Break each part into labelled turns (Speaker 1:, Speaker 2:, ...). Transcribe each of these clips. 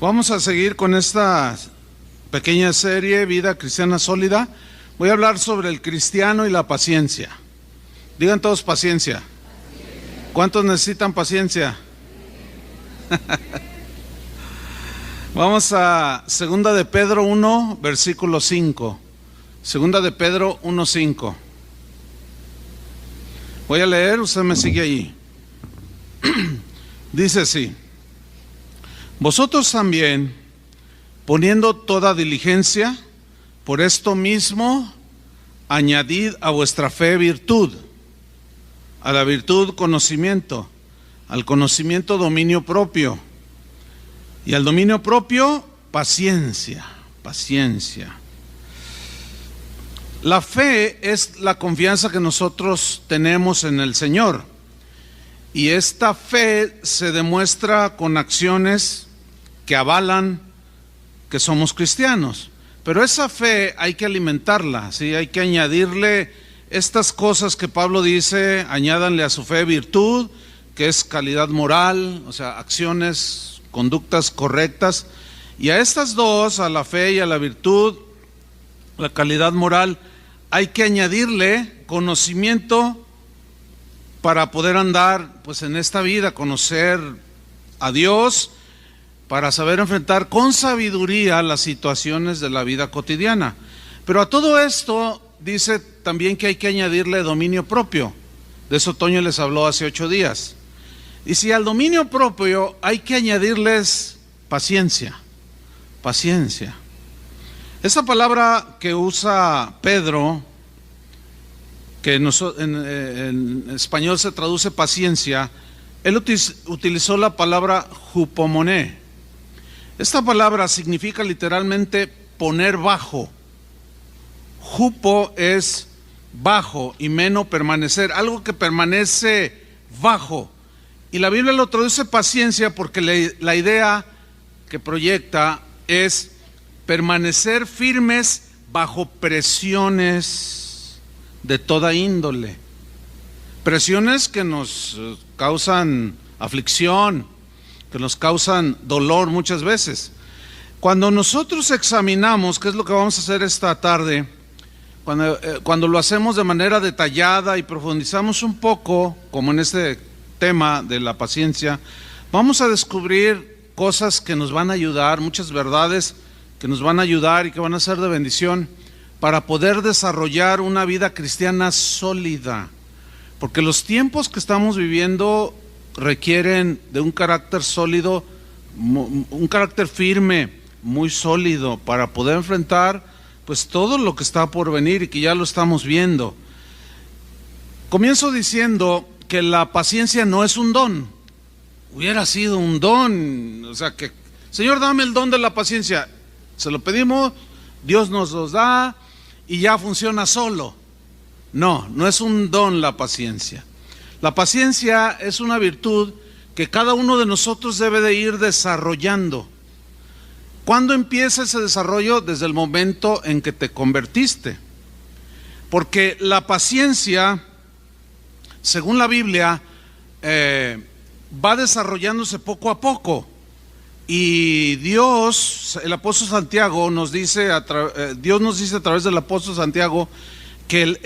Speaker 1: Vamos a seguir con esta pequeña serie, Vida Cristiana Sólida. Voy a hablar sobre el cristiano y la paciencia. Digan todos paciencia. ¿Cuántos necesitan paciencia? Vamos a 2 de Pedro 1, versículo 5. 2 de Pedro 1, 5. Voy a leer, usted me sigue allí. Dice así: vosotros también, poniendo toda diligencia, por esto mismo, añadid a vuestra fe virtud, a la virtud conocimiento, al conocimiento dominio propio, y al dominio propio paciencia. La fe es la confianza que nosotros tenemos en el Señor, y esta fe se demuestra con acciones que avalan que somos cristianos. Pero esa fe hay que alimentarla, ¿sí? Hay que añadirle estas cosas que Pablo dice: añádanle a su fe virtud, que es calidad moral, o sea, acciones, conductas correctas. Y a estas dos, a la fe y a la virtud, la calidad moral, hay que añadirle conocimiento para poder andar pues en esta vida, conocer a Dios, para saber enfrentar con sabiduría las situaciones de la vida cotidiana. Pero a todo esto dice también que hay que añadirle dominio propio. De eso Toño les habló hace 8 días. Y si al dominio propio hay que añadirles paciencia. Esa palabra que usa Pedro, que en español se traduce paciencia, él utilizó la palabra hupomoné. Esta palabra significa literalmente poner bajo. Hupo es bajo y meno permanecer, algo que permanece bajo. Y la Biblia lo traduce paciencia porque la idea que proyecta es permanecer firmes bajo presiones de toda índole. Presiones que nos causan aflicción, que nos causan dolor muchas veces. Cuando nosotros examinamos, ¿qué es lo que vamos a hacer esta tarde? Cuando lo hacemos de manera detallada y profundizamos un poco, como en este tema de la paciencia, vamos a descubrir cosas que nos van a ayudar, muchas verdades que nos van a ayudar y que van a ser de bendición para poder desarrollar una vida cristiana sólida. Porque los tiempos que estamos viviendo requieren de un carácter sólido, un carácter firme, muy sólido, para poder enfrentar pues todo lo que está por venir y que ya lo estamos viendo. Comienzo diciendo que la paciencia no es un don. Hubiera sido un don, o sea que, Señor, dame el don de la paciencia. Se lo pedimos, Dios nos los da y ya funciona solo. No, no es un don la paciencia. La paciencia es una virtud que cada uno de nosotros debe de ir desarrollando. ¿Cuándo empieza ese desarrollo? Desde el momento en que te convertiste. Porque la paciencia, según la Biblia, va desarrollándose poco a poco. Y Dios, el apóstol Santiago nos dice, Dios nos dice a través del apóstol Santiago que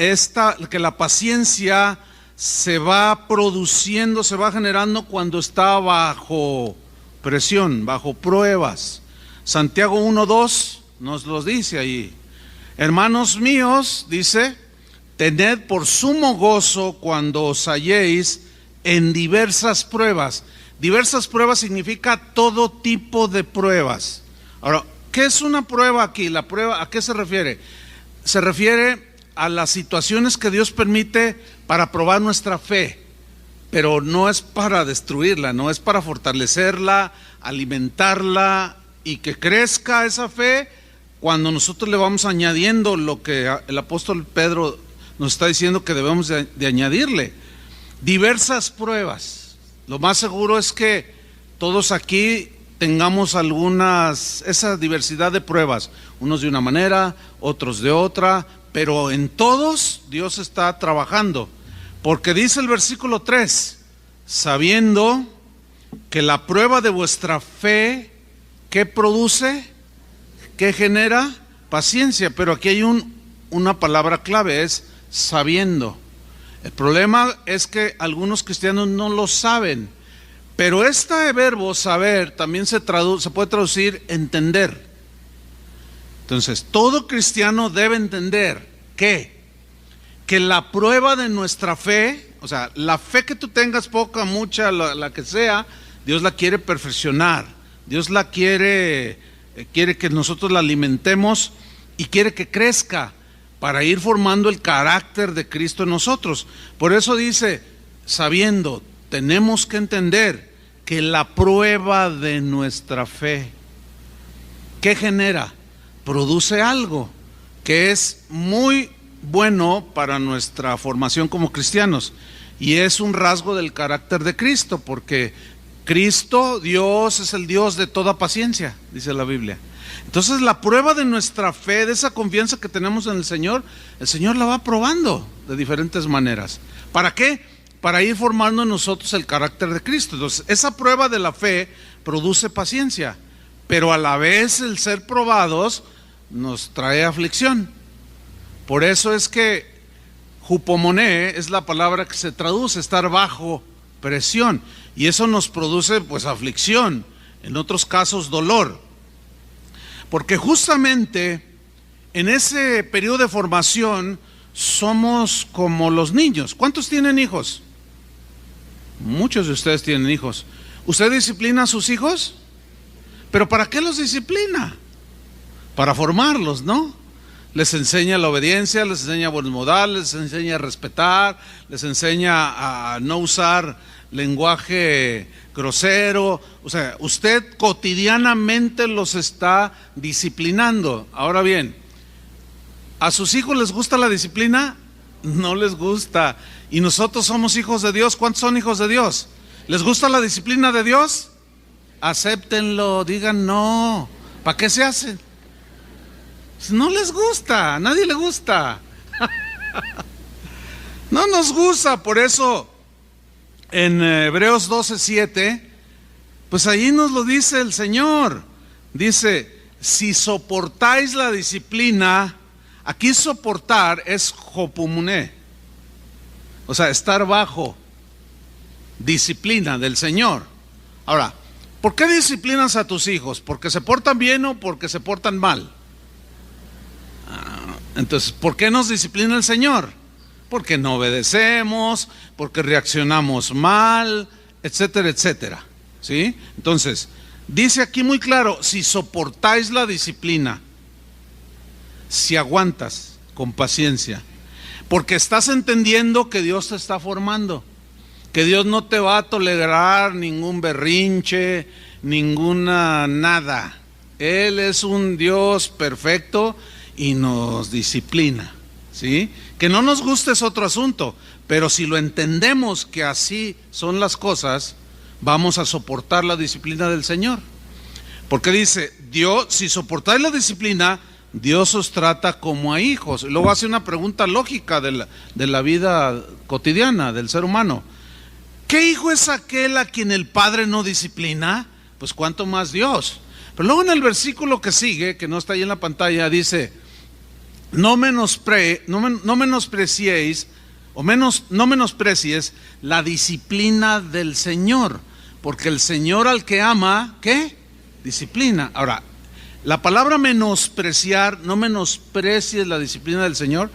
Speaker 1: la paciencia se va produciendo, se va generando cuando está bajo presión, bajo pruebas. Santiago 1:2 nos lo dice ahí. Hermanos míos, dice, tened por sumo gozo cuando os halléis en diversas pruebas. Diversas pruebas significa todo tipo de pruebas. Ahora, ¿qué es una prueba aquí? ¿La prueba a qué se refiere? Se refiere a las situaciones que Dios permite para probar nuestra fe, pero no es para destruirla, no es para fortalecerla, alimentarla y que crezca esa fe cuando nosotros le vamos añadiendo lo que el apóstol Pedro nos está diciendo que debemos de añadirle. Diversas pruebas. Lo más seguro es que todos aquí tengamos esa diversidad de pruebas, unos de una manera, otros de otra, pero en todos Dios está trabajando, porque dice el versículo 3, sabiendo que la prueba de vuestra fe ¿qué produce? ¿Qué genera? Paciencia. Pero aquí hay una palabra clave, es sabiendo. El problema es que algunos cristianos no lo saben. Pero este verbo saber también se puede traducir entender. Entonces, todo cristiano debe entender que la prueba de nuestra fe, o sea, la fe que tú tengas, poca, mucha, la que sea, Dios la quiere perfeccionar. Dios la quiere que nosotros la alimentemos y quiere que crezca para ir formando el carácter de Cristo en nosotros. Por eso dice, sabiendo, tenemos que entender que la prueba de nuestra fe, ¿qué genera? Produce algo que es muy bueno para nuestra formación como cristianos, y es un rasgo del carácter de Cristo, porque Cristo, Dios, es el Dios de toda paciencia, dice la Biblia. Entonces la prueba de nuestra fe, de esa confianza que tenemos en el Señor la va probando de diferentes maneras. ¿Para qué? Para ir formando en nosotros el carácter de Cristo. Entonces esa prueba de la fe produce paciencia, pero a la vez el ser probados nos trae aflicción. Por eso es que hupomoné es la palabra que se traduce, estar bajo presión, y eso nos produce pues aflicción, en otros casos dolor, porque justamente en ese periodo de formación somos como los niños. ¿Cuántos tienen hijos? Muchos de ustedes tienen hijos. ¿Usted disciplina a sus hijos? ¿Pero para qué los disciplina? Para formarlos, ¿no? Les enseña la obediencia, les enseña buenos modales, les enseña a respetar, les enseña a no usar lenguaje grosero. O sea, usted cotidianamente los está disciplinando. Ahora bien, ¿a sus hijos les gusta la disciplina? No les gusta. Y nosotros somos hijos de Dios. ¿Cuántos son hijos de Dios? ¿Les gusta la disciplina de Dios? Acéptenlo, digan no. ¿Para qué se hacen? No les gusta, a nadie le gusta. No nos gusta. Por eso en Hebreos 12:7, pues ahí nos lo dice el Señor. Dice, si soportáis la disciplina, aquí soportar es hopumuné, o sea, estar bajo disciplina del Señor. Ahora, ¿por qué disciplinas a tus hijos? ¿Porque se portan bien o porque se portan mal? Entonces, ¿por qué nos disciplina el Señor? Porque no obedecemos, porque reaccionamos mal, etcétera, etcétera. ¿Sí? Entonces, dice aquí muy claro, si soportáis la disciplina, si aguantas con paciencia, porque estás entendiendo que Dios te está formando, que Dios no te va a tolerar ningún berrinche, ninguna nada. Él es un Dios perfecto y nos disciplina, ¿sí? Que no nos guste es otro asunto, pero si lo entendemos que así son las cosas, vamos a soportar la disciplina del Señor. Porque dice, Dios, si soportáis la disciplina, Dios os trata como a hijos. Y luego hace una pregunta lógica de la vida cotidiana del ser humano. ¿Qué hijo es aquel a quien el Padre no disciplina? Pues cuánto más Dios. Pero luego en el versículo que sigue, que no está ahí en la pantalla, dice, no menosprecies la disciplina del Señor, porque el Señor al que ama, ¿qué? Disciplina. Ahora, la palabra menospreciar, no menosprecies la disciplina del Señor,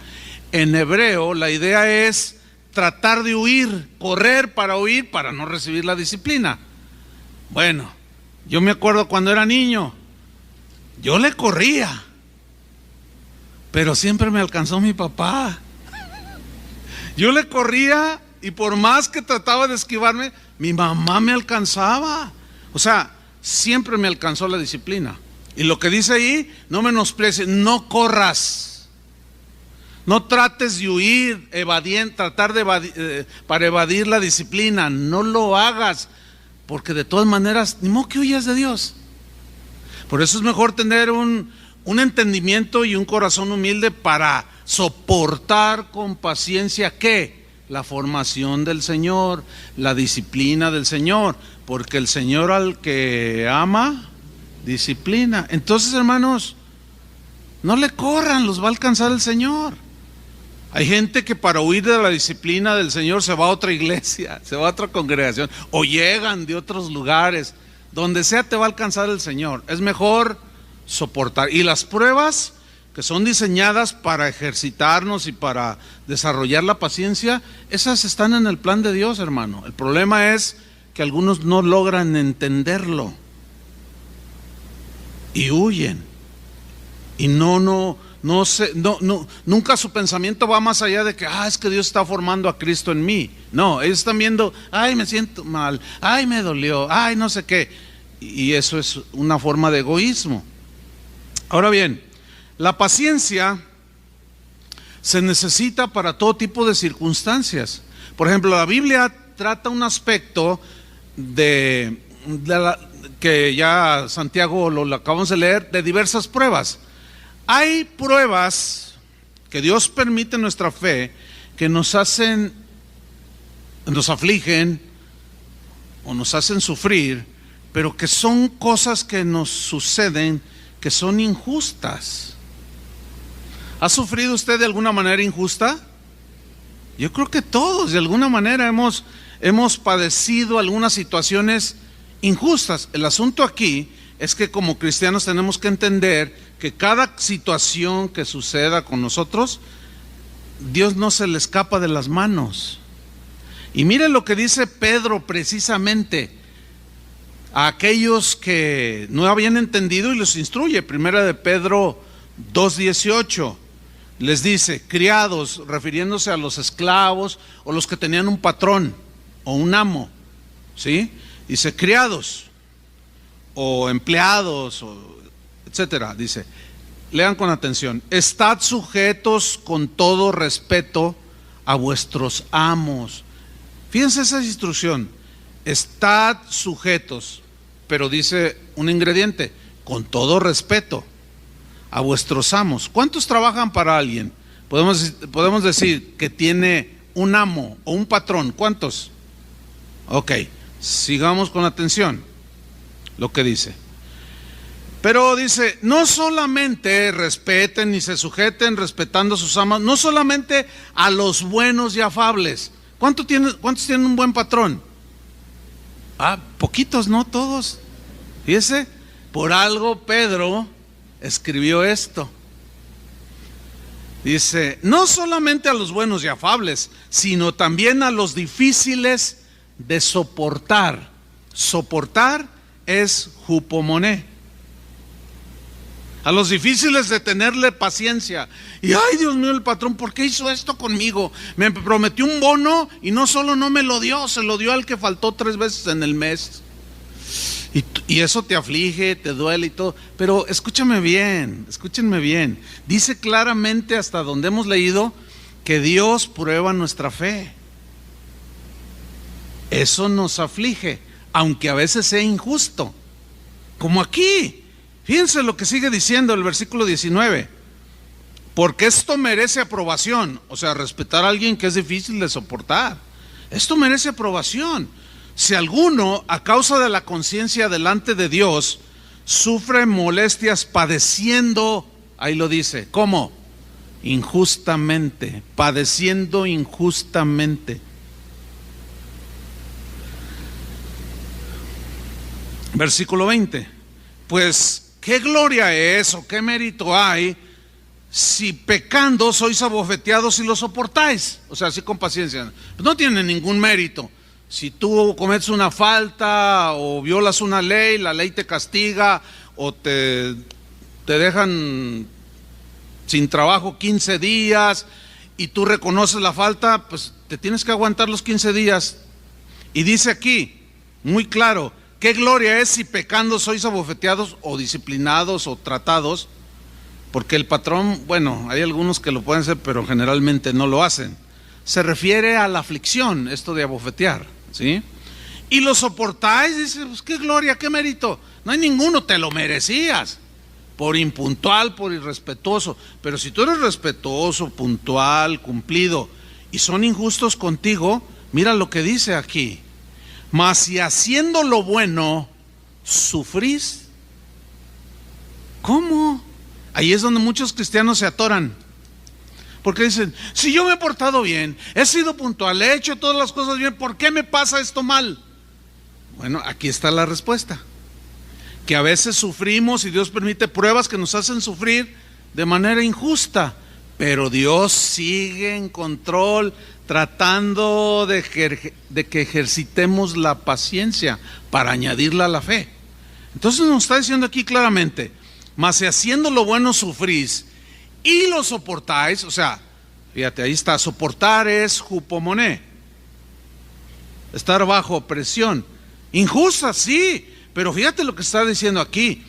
Speaker 1: en hebreo la idea es tratar de huir, correr para huir, para no recibir la disciplina. Bueno, yo me acuerdo cuando era niño, yo le corría, pero siempre me alcanzó mi papá. Yo le corría y por más que trataba de esquivarme, mi mamá me alcanzaba. O sea, siempre me alcanzó la disciplina. Y lo que dice ahí, no menosprecies, no corras. No trates de huir, para evadir la disciplina. No lo hagas, porque de todas maneras, ni modo que huyas de Dios. Por eso es mejor tener un entendimiento y un corazón humilde para soportar con paciencia, ¿qué? La formación del Señor, la disciplina del Señor, porque el Señor al que ama, disciplina. Entonces, hermanos, no le corran, los va a alcanzar el Señor. Hay gente que para huir de la disciplina del Señor se va a otra iglesia, se va a otra congregación, o llegan de otros lugares. Donde sea te va a alcanzar el Señor. Es mejor soportar. Y las pruebas que son diseñadas para ejercitarnos y para desarrollar la paciencia, esas están en el plan de Dios, hermano. El problema es que algunos no logran entenderlo y huyen. Y nunca su pensamiento va más allá de que es que Dios está formando a Cristo en mí. No, ellos están viendo, me siento mal, me dolió, no sé qué. Y eso es una forma de egoísmo. Ahora bien, la paciencia se necesita para todo tipo de circunstancias. Por ejemplo, la Biblia trata un aspecto que ya Santiago lo acabamos de leer, de diversas pruebas. Hay pruebas que Dios permite en nuestra fe que nos afligen o nos hacen sufrir, pero que son cosas que nos suceden que son injustas. ¿Ha sufrido usted de alguna manera injusta? Yo creo que todos de alguna manera hemos padecido algunas situaciones injustas. El asunto aquí es que como cristianos tenemos que entender que cada situación que suceda con nosotros, Dios no se le escapa de las manos. Y miren lo que dice Pedro precisamente a aquellos que no habían entendido y los instruye. Primera de Pedro 2:18 les dice: criados, refiriéndose a los esclavos o los que tenían un patrón o un amo, ¿sí? Dice criados o empleados, etcétera. Dice, lean con atención: estad sujetos con todo respeto a vuestros amos. Fíjense esa instrucción: estad sujetos, pero dice un ingrediente: con todo respeto a vuestros amos. ¿Cuántos trabajan para alguien? Podemos decir que tiene un amo o un patrón. ¿Cuántos? Ok, sigamos con atención lo que dice. Pero dice, no solamente respeten y se sujeten respetando a sus amos, no solamente a los buenos y afables. ¿Cuántos tienen un buen patrón? Poquitos, no todos. Fíjese, por algo Pedro escribió esto. Dice, no solamente a los buenos y afables, sino también a los difíciles de soportar. Soportar es hupomoné. A los difíciles de tenerle paciencia. Y Dios mío, el patrón, ¿por qué hizo esto conmigo? Me prometió un bono y no solo no me lo dio, se lo dio al que faltó 3 veces en el mes. Y eso te aflige, te duele y todo. Pero escúchenme bien. Dice claramente, hasta donde hemos leído, que Dios prueba nuestra fe. Eso nos aflige, aunque a veces sea injusto. Como aquí. Fíjense lo que sigue diciendo el versículo 19. Porque esto merece aprobación. O sea, respetar a alguien que es difícil de soportar. Esto merece aprobación. Si alguno, a causa de la conciencia delante de Dios, sufre molestias padeciendo, ahí lo dice, ¿cómo? Injustamente, padeciendo injustamente. Versículo 20. Pues, ¿qué gloria es o qué mérito hay si pecando sois abofeteados y lo soportáis? O sea, así con paciencia. No tiene ningún mérito. Si tú cometes una falta o violas una ley, la ley te castiga o te dejan sin trabajo 15 días y tú reconoces la falta, pues te tienes que aguantar los 15 días. Y dice aquí, muy claro, ¿qué gloria es si pecando sois abofeteados o disciplinados o tratados? Porque el patrón, bueno, hay algunos que lo pueden hacer, pero generalmente no lo hacen. Se refiere a la aflicción, esto de abofetear, ¿sí? Y lo soportáis, dice, pues qué gloria, qué mérito. No hay ninguno, te lo merecías. Por impuntual, por irrespetuoso. Pero si tú eres respetuoso, puntual, cumplido, y son injustos contigo, mira lo que dice aquí. Mas si haciendo lo bueno sufrís, ¿Cómo? Ahí es donde muchos cristianos se atoran. Porque dicen, si yo me he portado bien, he sido puntual, he hecho todas las cosas bien, ¿por qué me pasa esto mal? Bueno, aquí está la respuesta. Que a veces sufrimos y Dios permite pruebas que nos hacen sufrir de manera injusta, pero Dios sigue en control, tratando de que ejercitemos la paciencia para añadirla a la fe. Entonces nos está diciendo aquí claramente, mas si haciendo lo bueno sufrís y lo soportáis, o sea, fíjate, ahí está, soportar es hupomoné, estar bajo presión, injusta, sí, pero fíjate lo que está diciendo aquí,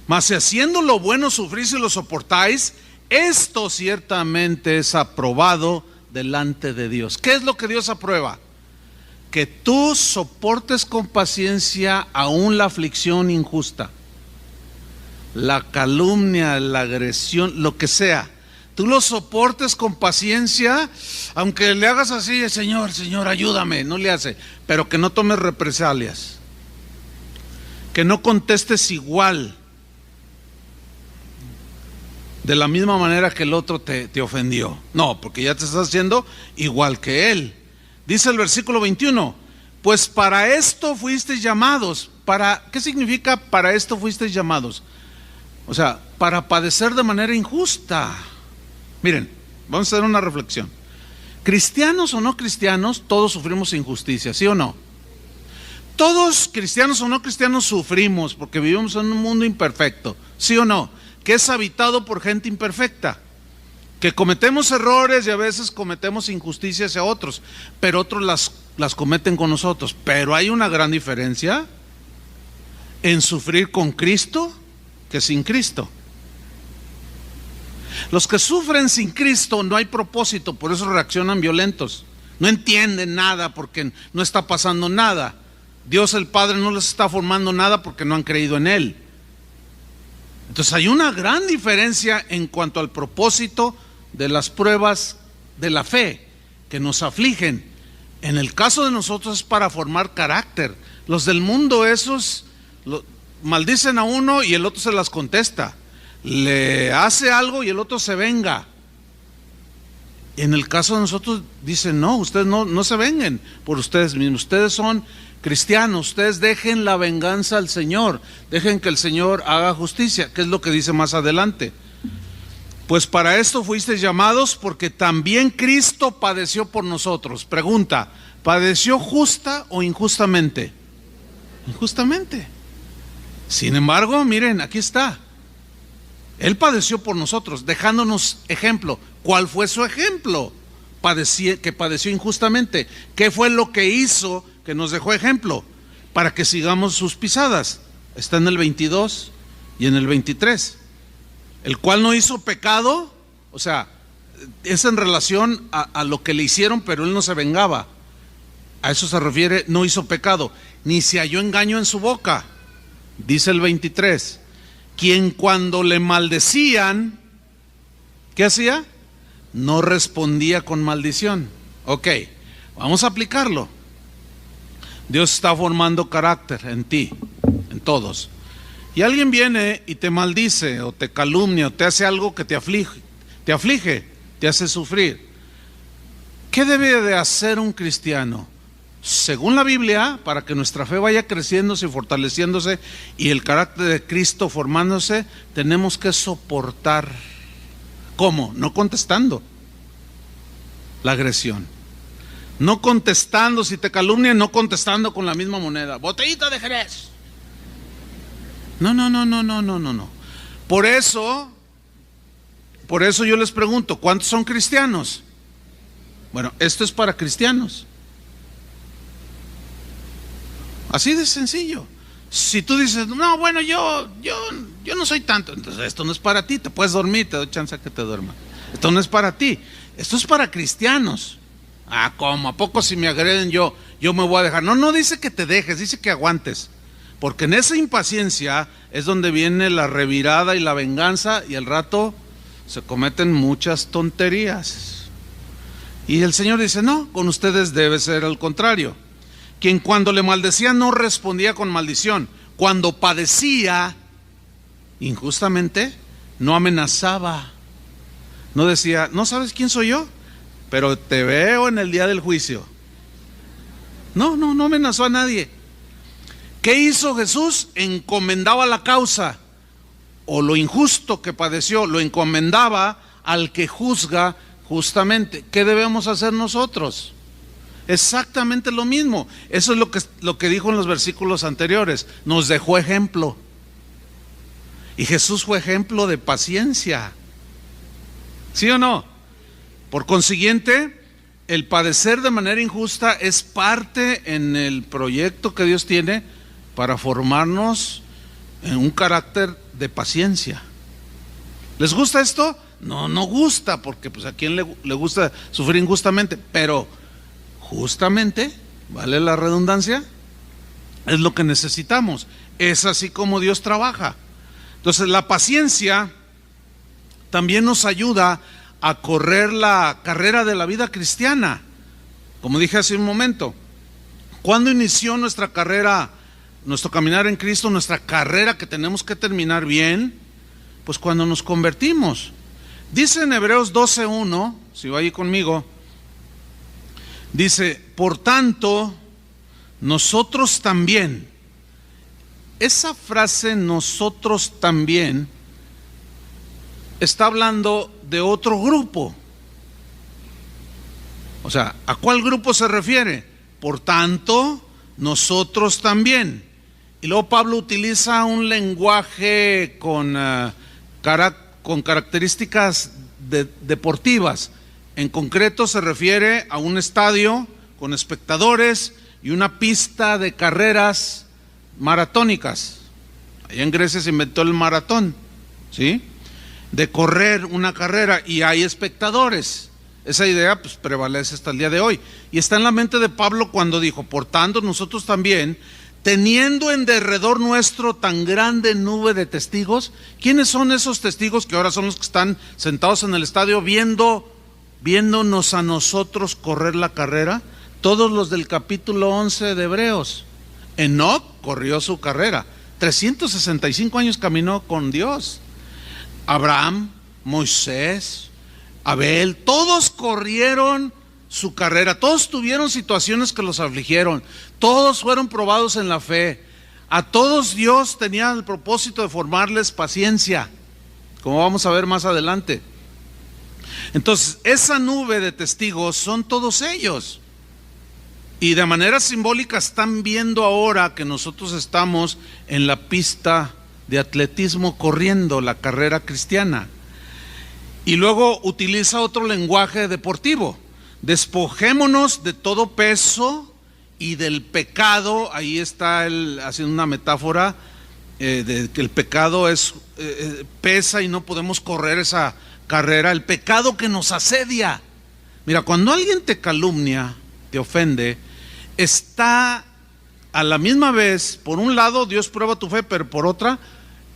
Speaker 1: mas si haciendo lo bueno sufrís y lo soportáis, esto ciertamente es aprobado delante de Dios. ¿Qué es lo que Dios aprueba? Que tú soportes con paciencia aún la aflicción injusta, la calumnia, la agresión, lo que sea. Tú lo soportes con paciencia, aunque le hagas así, Señor, ayúdame, no le hace, pero que no tomes represalias, que no contestes igual, de la misma manera que el otro te ofendió. No, porque ya te estás haciendo igual que él. Dice el versículo 21, pues para esto fuisteis llamados. ¿Qué significa para esto fuisteis llamados? O sea, para padecer de manera injusta. Miren, vamos a hacer una reflexión. Cristianos o no cristianos, todos sufrimos injusticia, ¿sí o no? Todos, cristianos o no cristianos, sufrimos porque vivimos en un mundo imperfecto, ¿sí o no? Que es habitado por gente imperfecta, que cometemos errores y a veces cometemos injusticias a otros, pero otros las cometen con nosotros. Pero hay una gran diferencia en sufrir con Cristo que sin Cristo. Los que sufren sin Cristo no hay propósito, por eso reaccionan violentos, no entienden nada porque no está pasando nada. Dios el Padre no les está formando nada porque no han creído en Él. Entonces hay una gran diferencia en cuanto al propósito de las pruebas de la fe que nos afligen. En el caso de nosotros es para formar carácter. Los del mundo esos maldicen a uno y el otro se las contesta. Le hace algo y el otro se venga. En el caso de nosotros dicen, no, ustedes no se venguen por ustedes mismos. Ustedes son cristianos, ustedes dejen la venganza al Señor, dejen que el Señor haga justicia, que es lo que dice más adelante. Pues para esto fuisteis llamados, porque también Cristo padeció por nosotros. Pregunta, ¿padeció justa o injustamente? Injustamente. Sin embargo, miren, aquí está. Él padeció por nosotros, dejándonos ejemplo. ¿Cuál fue su ejemplo? Que padeció injustamente. ¿Qué fue lo que hizo que nos dejó ejemplo? Para que sigamos sus pisadas. Está en el 22 y en el 23. El cual no hizo pecado, o sea, es en relación a lo que le hicieron, pero él no se vengaba. A eso se refiere, no hizo pecado, ni se halló engaño en su boca. Dice el 23, quien cuando le maldecían, ¿qué hacía? No respondía con maldición. Ok, vamos a aplicarlo. Dios está formando carácter en ti, en todos. Y alguien viene y te maldice o te calumnia o te hace algo que te aflige, te hace sufrir. ¿Qué debe de hacer un cristiano? Según la Biblia, para que nuestra fe vaya creciéndose y fortaleciéndose y el carácter de Cristo formándose, tenemos que soportar. ¿Cómo? No contestando la agresión. No contestando, si te calumnian, no contestando con la misma moneda. Botellita de Jerez. No. Por eso yo les pregunto, ¿cuántos son cristianos? Bueno, esto es para cristianos. Así de sencillo. Si tú dices, no, bueno, yo no soy tanto, entonces esto no es para ti, te puedes dormir, te doy chance a que te duermas. Esto no es para ti, esto es para cristianos. Ah, ¿cómo? ¿A poco si me agreden yo me voy a dejar? No dice que te dejes, dice que aguantes. Porque en esa impaciencia es donde viene la revirada y la venganza, y al rato se cometen muchas tonterías. Y el Señor dice, no, con ustedes debe ser al contrario. Quien cuando le maldecía no respondía con maldición. Cuando padecía, injustamente, no amenazaba, no decía, ¿no sabes quién soy yo? Pero te veo en el día del juicio. No amenazó a nadie. ¿Qué hizo Jesús? Encomendaba la causa, o lo injusto que padeció, lo encomendaba al que juzga justamente. ¿Qué debemos hacer nosotros? Exactamente lo mismo. Eso es lo que dijo en los versículos anteriores. Nos dejó ejemplo. Y Jesús fue ejemplo de paciencia. ¿Sí o no? Por consiguiente, el padecer de manera injusta es parte en el proyecto que Dios tiene para formarnos en un carácter de paciencia. ¿Les gusta esto? No gusta, porque pues a quién le gusta sufrir injustamente, pero justamente, vale la redundancia, es lo que necesitamos. Es así como Dios trabaja. Entonces la paciencia también nos ayuda a correr la carrera de la vida cristiana. Como dije hace un momento, ¿cuándo inició nuestra carrera, nuestro caminar en Cristo, nuestra carrera que tenemos que terminar bien? Pues cuando nos convertimos. Dice en Hebreos 12:1, si va ahí conmigo, dice, por tanto, nosotros también. Esa frase, nosotros también, está hablando de otro grupo. O sea, ¿a cuál grupo se refiere? Por tanto, nosotros también. Y luego Pablo utiliza un lenguaje con características deportivas. En concreto se refiere a un estadio con espectadores y una pista de carreras maratónicas. Allá en Grecia se inventó el maratón, ¿sí? De correr una carrera y hay espectadores. Esa idea pues prevalece hasta el día de hoy. Y está en la mente de Pablo cuando dijo, por tanto nosotros también, teniendo en derredor nuestro tan grande nube de testigos. ¿Quiénes son esos testigos que ahora son los que están sentados en el estadio viéndonos a nosotros correr la carrera? Todos los del capítulo 11 de Hebreos. Enoc corrió su carrera, 365 años caminó con Dios. Abraham, Moisés, Abel, todos corrieron su carrera, todos tuvieron situaciones que los afligieron, todos fueron probados en la fe, a todos Dios tenía el propósito de formarles paciencia, como vamos a ver más adelante. Entonces, esa nube de testigos son todos ellos, y de manera simbólica están viendo ahora que nosotros estamos en la pista de atletismo corriendo la carrera cristiana. Y luego utiliza otro lenguaje deportivo. Despojémonos de todo peso y del pecado. Ahí está él haciendo una metáfora de que el pecado pesa y no podemos correr esa carrera. El pecado que nos asedia. Mira, cuando alguien te calumnia, te ofende, está a la misma vez, por un lado Dios prueba tu fe, pero por otra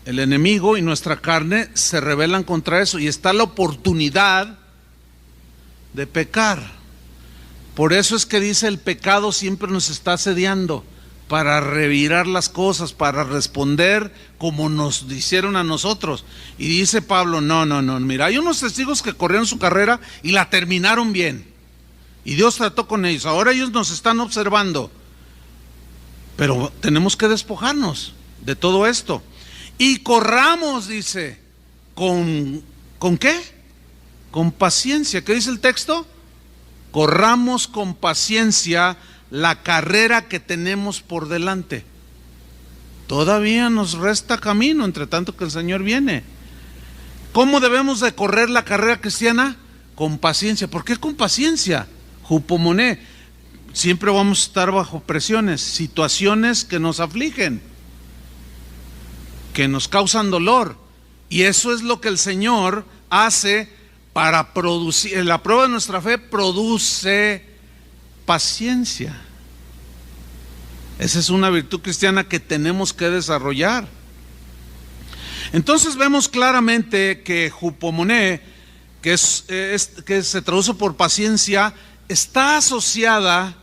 Speaker 1: el enemigo y nuestra carne se rebelan contra eso y está la oportunidad de pecar. Por eso es que dice, el pecado siempre nos está asediando para revirar las cosas, para responder como nos hicieron a nosotros. Y dice Pablo, no, mira, hay unos testigos que corrieron su carrera y la terminaron bien y Dios trató con ellos, ahora ellos nos están observando, pero tenemos que despojarnos de todo esto. Y corramos, dice, ¿con qué? Con paciencia. ¿Qué dice el texto? Corramos con paciencia la carrera que tenemos por delante. Todavía nos resta camino, entre tanto que el Señor viene. ¿Cómo debemos de correr la carrera cristiana? Con paciencia. ¿Por qué con paciencia? Jupomoné. Siempre vamos a estar bajo presiones, situaciones que nos afligen, que nos causan dolor, y eso es lo que el Señor hace para producir. La prueba de nuestra fe produce paciencia. Esa es una virtud cristiana que tenemos que desarrollar. Entonces vemos claramente que jupomoné, que se traduce por paciencia, está asociada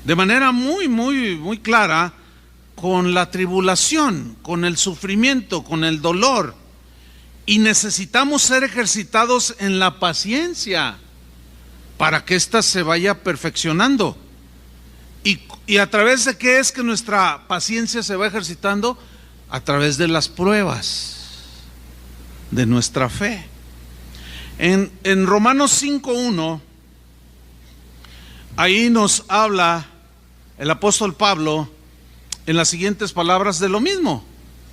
Speaker 1: de manera muy clara con la tribulación, con el sufrimiento, con el dolor. Y necesitamos ser ejercitados en la paciencia para que ésta se vaya perfeccionando. ¿Y a través de qué es que nuestra paciencia se va ejercitando? A través de las pruebas de nuestra fe. En Romanos 5:1, ahí nos habla el apóstol Pablo en las siguientes palabras de lo mismo.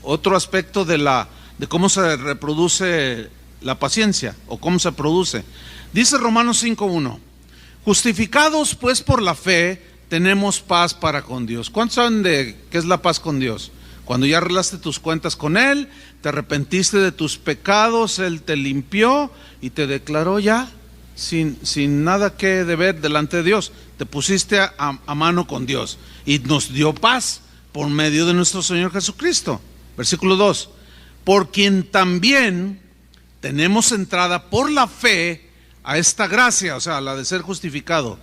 Speaker 1: Otro aspecto de cómo se reproduce la paciencia o cómo se produce. Dice Romanos 5:1: justificados pues por la fe, tenemos paz para con Dios. ¿Cuántos saben de qué es la paz con Dios? Cuando ya arreglaste tus cuentas con Él, te arrepentiste de tus pecados, Él te limpió y te declaró ya sin nada que deber delante de Dios. Te pusiste a mano con Dios y nos dio paz por medio de nuestro Señor Jesucristo. Versículo 2: por quien también tenemos entrada por la fe a esta gracia, o sea, la de ser justificado,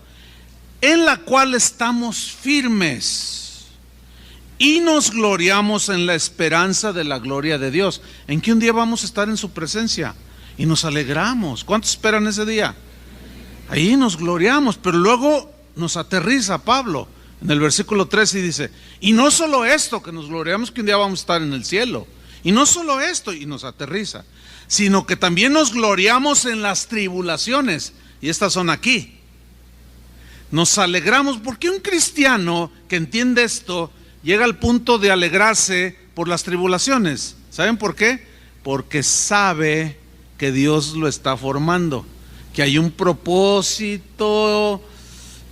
Speaker 1: en la cual estamos firmes y nos gloriamos en la esperanza de la gloria de Dios. En que un día vamos a estar en su presencia y nos alegramos. ¿Cuántos esperan ese día? Ahí nos gloriamos, pero luego nos aterriza Pablo en el versículo 13 y dice: y no solo esto, que nos gloriamos que un día vamos a estar en el cielo, y no solo esto, y nos aterriza, sino que también nos gloriamos en las tribulaciones, y estas son aquí. Nos alegramos porque un cristiano que entiende esto llega al punto de alegrarse por las tribulaciones. ¿Saben por qué? Porque sabe que Dios lo está formando, que hay un propósito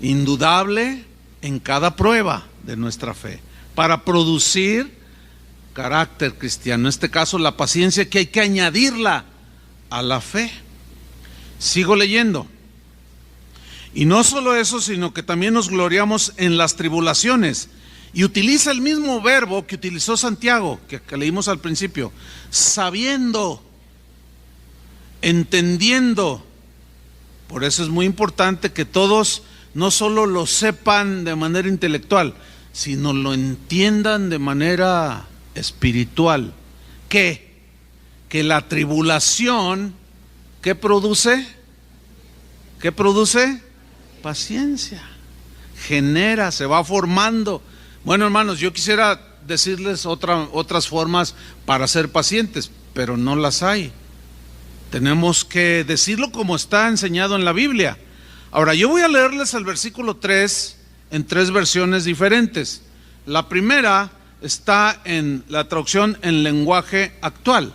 Speaker 1: indudable en cada prueba de nuestra fe para producir carácter cristiano. En este caso, la paciencia, que hay que añadirla a la fe. Sigo leyendo. Y no solo eso, sino que también nos gloriamos en las tribulaciones. Y utiliza el mismo verbo que utilizó Santiago, que leímos al principio: sabiendo, entendiendo. Por eso es muy importante que todos no solo lo sepan de manera intelectual, sino lo entiendan de manera espiritual. Que la tribulación, ¿qué produce? ¿Qué produce? Paciencia. Genera, se va formando. Bueno, hermanos, yo quisiera decirles otras formas para ser pacientes, pero no las hay. Tenemos que decirlo como está enseñado en la Biblia. Ahora, yo voy a leerles el versículo 3 en 3 versiones diferentes. La primera está en la traducción en lenguaje actual.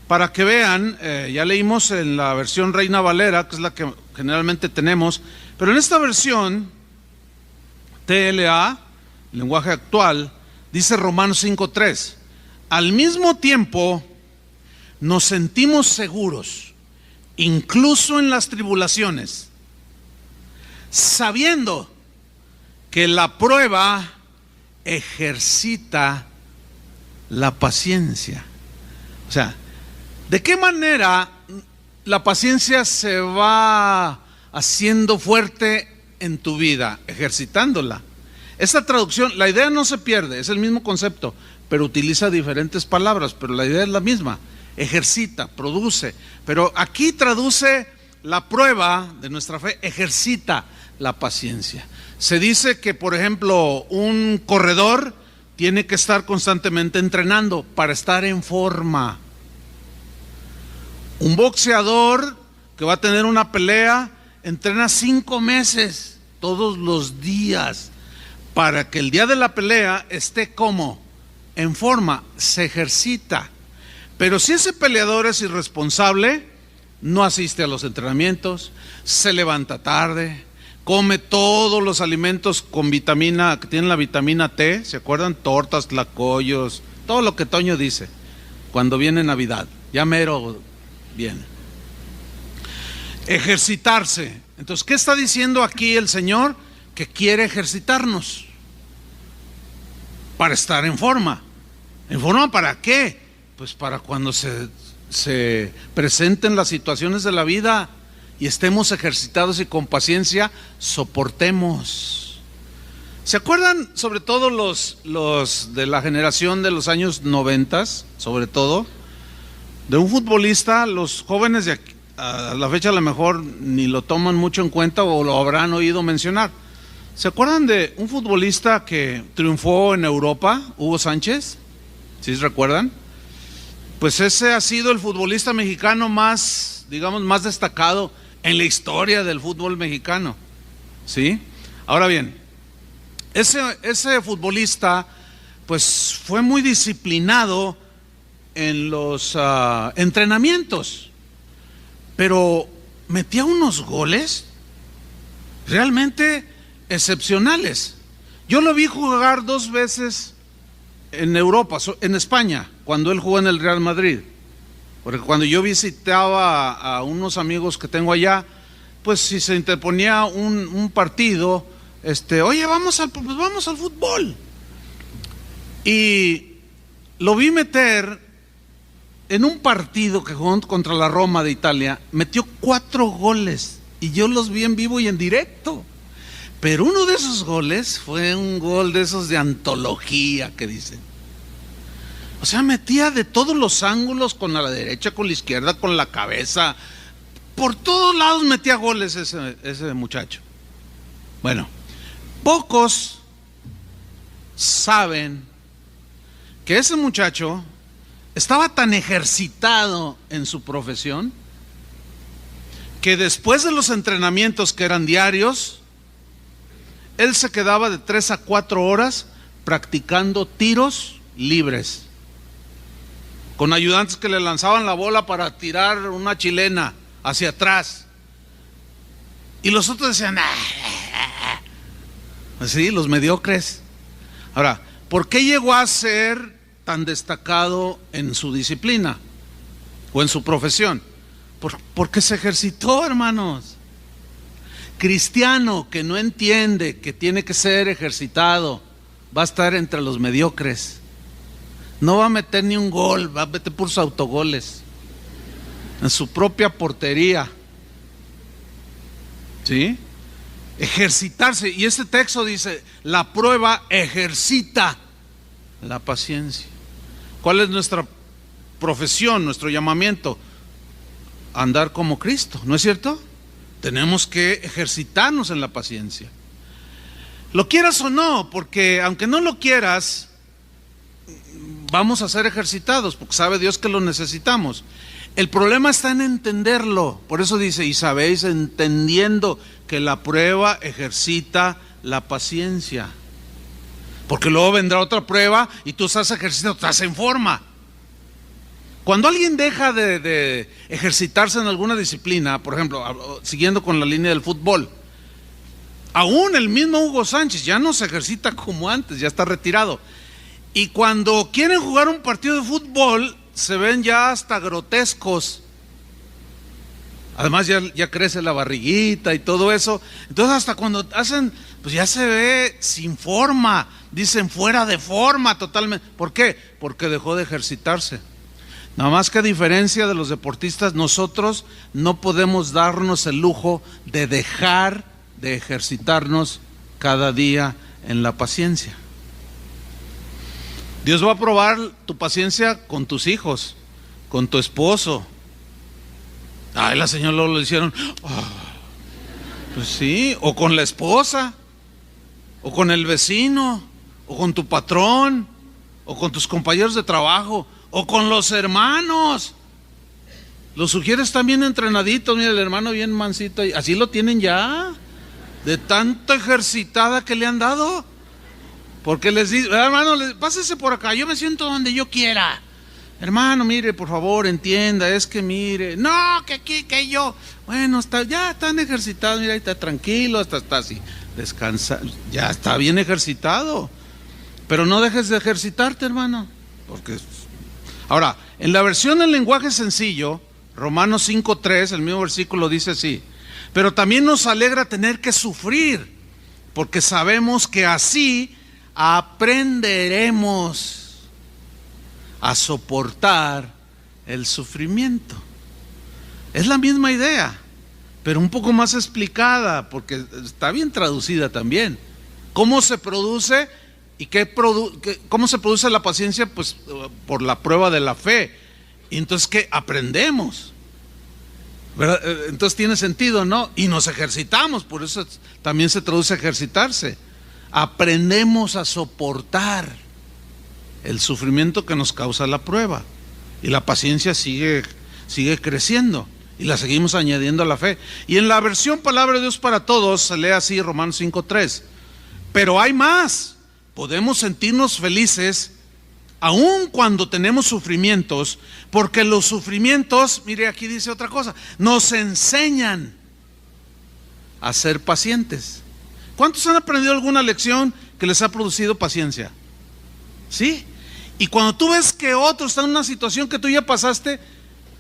Speaker 1: Para que vean, ya leímos en la versión Reina Valera, que es la que generalmente tenemos, pero en esta versión TLA, lenguaje actual, dice Romanos 5:3: al mismo tiempo nos sentimos seguros, incluso en las tribulaciones, sabiendo que la prueba ejercita la paciencia. O sea, ¿de qué manera la paciencia se va haciendo fuerte en tu vida? Ejercitándola. Esta traducción, la idea no se pierde, es el mismo concepto, pero utiliza diferentes palabras, pero la idea es la misma: ejercita, produce. Pero aquí traduce la prueba de nuestra fe, ejercita la paciencia. Se dice que, por ejemplo, un corredor tiene que estar constantemente entrenando para estar en forma. Un boxeador que va a tener una pelea entrena 5 meses todos los días para que el día de la pelea esté como en forma, se ejercita. Pero si ese peleador es irresponsable, no asiste a los entrenamientos, se levanta tarde, come todos los alimentos con vitamina, que tienen la vitamina T, ¿se acuerdan? Tortas, tlacoyos, todo lo que Toño dice cuando viene Navidad, ya mero viene. Ejercitarse. Entonces, ¿qué está diciendo aquí el Señor? Que quiere ejercitarnos para estar en forma. ¿En forma para qué? Pues para cuando se presenten las situaciones de la vida y estemos ejercitados y con paciencia soportemos. ¿Se acuerdan, sobre todo los de la generación de los años 90, sobre todo, de un futbolista? Los jóvenes de aquí, a la fecha a lo mejor ni lo toman mucho en cuenta o lo habrán oído mencionar. ¿Se acuerdan de un futbolista que triunfó en Europa, Hugo Sánchez? ¿Sí se recuerdan? Pues ese ha sido el futbolista mexicano más, digamos, más destacado en la historia del fútbol mexicano, ¿sí? Ahora bien, ese futbolista pues fue muy disciplinado en los entrenamientos, pero metía unos goles realmente excepcionales. Yo lo vi jugar 2 veces en Europa, en España, cuando él jugó en el Real Madrid. Porque cuando yo visitaba a unos amigos que tengo allá, pues si se interponía un partido, oye, vamos al fútbol. Y lo vi meter en un partido que jugó contra la Roma de Italia, metió 4 goles y yo los vi en vivo y en directo. Pero uno de esos goles fue un gol de esos de antología que dicen. O sea, metía de todos los ángulos, con la derecha, con la izquierda, con la cabeza. Por todos lados metía goles ese muchacho. Bueno, pocos saben que ese muchacho estaba tan ejercitado en su profesión que después de los entrenamientos, que eran diarios, él se quedaba de 3 a 4 horas practicando tiros libres, con ayudantes que le lanzaban la bola para tirar una chilena hacia atrás. Y los otros decían, sí, los mediocres. Ahora, ¿por qué llegó a ser tan destacado en su disciplina o en su profesión? Porque se ejercitó, hermanos. Cristiano que no entiende que tiene que ser ejercitado va a estar entre los mediocres. No va a meter ni un gol, va a meter puros autogoles en su propia portería. ¿Sí? Ejercitarse. Y este texto dice, la prueba ejercita la paciencia. ¿Cuál es nuestra profesión, nuestro llamamiento? Andar como Cristo, ¿no es cierto? Tenemos que ejercitarnos en la paciencia. Lo quieras o no, porque aunque no lo quieras, vamos a ser ejercitados, porque sabe Dios que lo necesitamos. El problema está en entenderlo. Por eso dice, y sabéis, entendiendo que la prueba ejercita la paciencia. Porque luego vendrá otra prueba y tú estás ejercitando, estás en forma. Cuando alguien deja de ejercitarse en alguna disciplina, por ejemplo, siguiendo con la línea del fútbol, aún el mismo Hugo Sánchez ya no se ejercita como antes, ya está retirado. Y cuando quieren jugar un partido de fútbol, se ven ya hasta grotescos. Además ya crece la barriguita y todo eso. Entonces hasta cuando hacen, pues ya se ve sin forma, dicen fuera de forma totalmente. ¿Por qué? Porque dejó de ejercitarse. Nada más que a diferencia de los deportistas, nosotros no podemos darnos el lujo de dejar de ejercitarnos cada día en la paciencia. Dios va a probar tu paciencia con tus hijos, con tu esposo. Ay, la señora lo hicieron. Pues sí, o con la esposa, o con el vecino, o con tu patrón, o con tus compañeros de trabajo, o con los hermanos. Los sugieres también entrenaditos. Mira, el hermano bien mansito, así lo tienen ya, de tanta ejercitada que le han dado. Porque les dice, hermano, pásese por acá, yo me siento donde yo quiera. Hermano, mire, por favor, entienda, es que mire, no, que aquí, que yo. Bueno, ya están ejercitados, mira, ahí está tranquilo, está así, descansa, ya está bien ejercitado. Pero no dejes de ejercitarte, hermano. Porque ahora, en la versión del lenguaje sencillo, Romanos 5:3, el mismo versículo dice así: pero también nos alegra tener que sufrir, porque sabemos que así aprenderemos a soportar el sufrimiento. Es la misma idea, pero un poco más explicada, porque está bien traducida también. ¿Cómo se produce? ¿Y cómo se produce la paciencia? Pues por la prueba de la fe. Y entonces, ¿qué? Aprendemos, ¿verdad? Entonces tiene sentido, ¿no? Y nos ejercitamos, por eso también se traduce ejercitarse. Aprendemos a soportar el sufrimiento que nos causa la prueba. Y la paciencia sigue creciendo. Y la seguimos añadiendo a la fe. Y en la versión Palabra de Dios para Todos se lee así, Romanos 5:3. Pero hay más. Podemos sentirnos felices aun cuando tenemos sufrimientos, porque los sufrimientos, mire, aquí dice otra cosa, nos enseñan a ser pacientes. ¿Cuántos han aprendido alguna lección que les ha producido paciencia? ¿Sí? Y cuando tú ves que otro está en una situación que tú ya pasaste,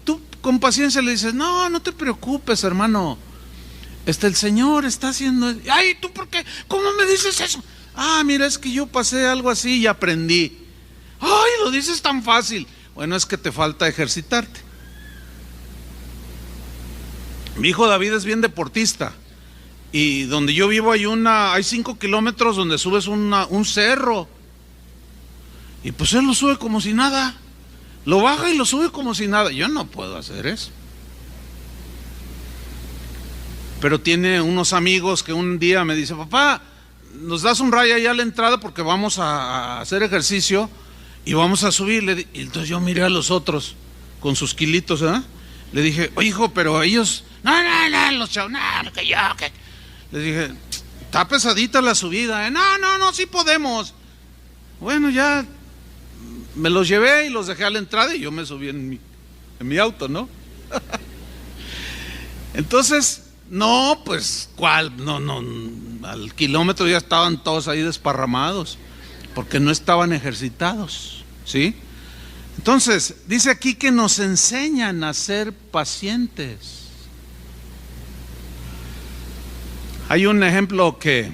Speaker 1: tú con paciencia le dices, no te preocupes, hermano, el Señor está haciendo... Ay, ¿tú por qué? ¿Cómo me dices eso? Ah, mira, es que yo pasé algo así y aprendí. Ay, lo dices tan fácil. Bueno, es que te falta ejercitarte. Mi hijo David es bien deportista. Y donde yo vivo hay 5 kilómetros donde subes un cerro. Y pues él lo sube como si nada. Lo baja y lo sube como si nada. Yo no puedo hacer eso. Pero tiene unos amigos que un día me dice, papá, nos das un rayo allá a la entrada porque vamos a hacer ejercicio y vamos a subir. Y entonces yo miré a los otros con sus kilitos, ¿eh? Le dije, oye, hijo, pero ellos, no, los chavos, no, que yo, que... Les dije, está pesadita la subida, ¿eh? No, sí podemos. Bueno, ya me los llevé y los dejé a la entrada y yo me subí en mi auto, ¿no? Entonces, no, pues, ¿cuál? No, al kilómetro ya estaban todos ahí desparramados, porque no estaban ejercitados, ¿sí? Entonces, dice aquí que nos enseñan a ser pacientes. Hay un ejemplo que,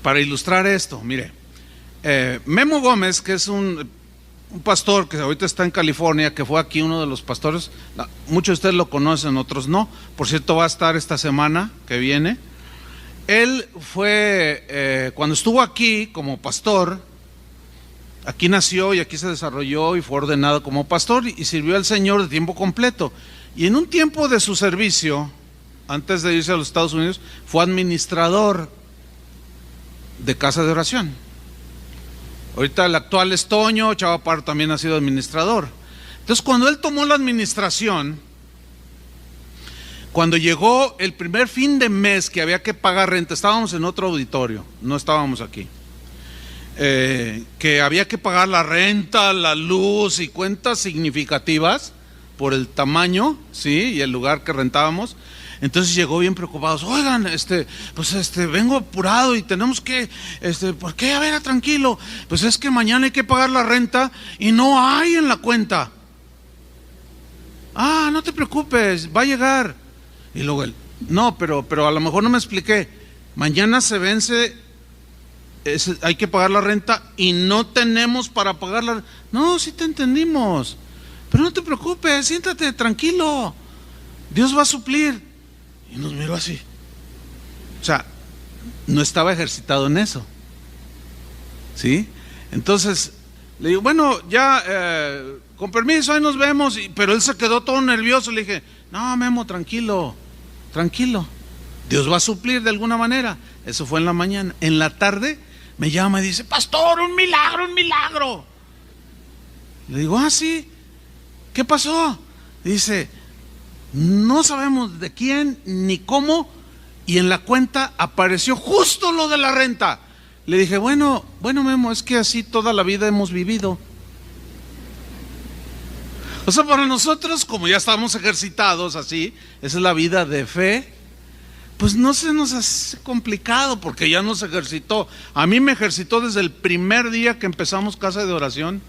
Speaker 1: para ilustrar esto, mire, Memo Gómez, que es un pastor que ahorita está en California, que fue aquí uno de los pastores, muchos de ustedes lo conocen, otros no, por cierto va a estar esta semana que viene. Él fue, cuando estuvo aquí como pastor, aquí nació y aquí se desarrolló y fue ordenado como pastor y sirvió al Señor de tiempo completo. Y en un tiempo de su servicio, antes de irse a los Estados Unidos, fue administrador de casa de oración. Ahorita el actual es Toño, Chava Parro también ha sido administrador. Entonces, cuando él tomó la administración, cuando llegó el primer fin de mes que había que pagar renta, estábamos en otro auditorio, no estábamos aquí, que había que pagar la renta, la luz y cuentas significativas por el tamaño, sí, y el lugar que rentábamos. Entonces llegó bien preocupados, oigan, vengo apurado y tenemos que, ¿por qué? A ver, tranquilo, pues es que mañana hay que pagar la renta y no hay en la cuenta. Ah, no te preocupes, va a llegar. Y luego él, no, pero a lo mejor no me expliqué, mañana se vence, hay que pagar la renta y no tenemos para pagar la renta. No, sí te entendimos, pero no te preocupes, siéntate tranquilo, Dios va a suplir. Y nos miró así. O sea, no estaba ejercitado en eso, ¿sí? Entonces le digo, bueno, ya, con permiso, ahí nos vemos. Pero él se quedó todo nervioso. Le dije, no, Memo, tranquilo, Dios va a suplir de alguna manera. Eso fue en la mañana. En la tarde me llama y dice, pastor, un milagro. Le digo, ah, sí, ¿qué pasó? Dice, no sabemos de quién ni cómo, y en la cuenta apareció justo lo de la renta. Le dije, bueno, Memo, es que así toda la vida hemos vivido. O sea, para nosotros, como ya estamos ejercitados así, esa es la vida de fe, pues no se nos hace complicado porque ya nos ejercitó. A mí me ejercitó desde el primer día que empezamos casa de oración.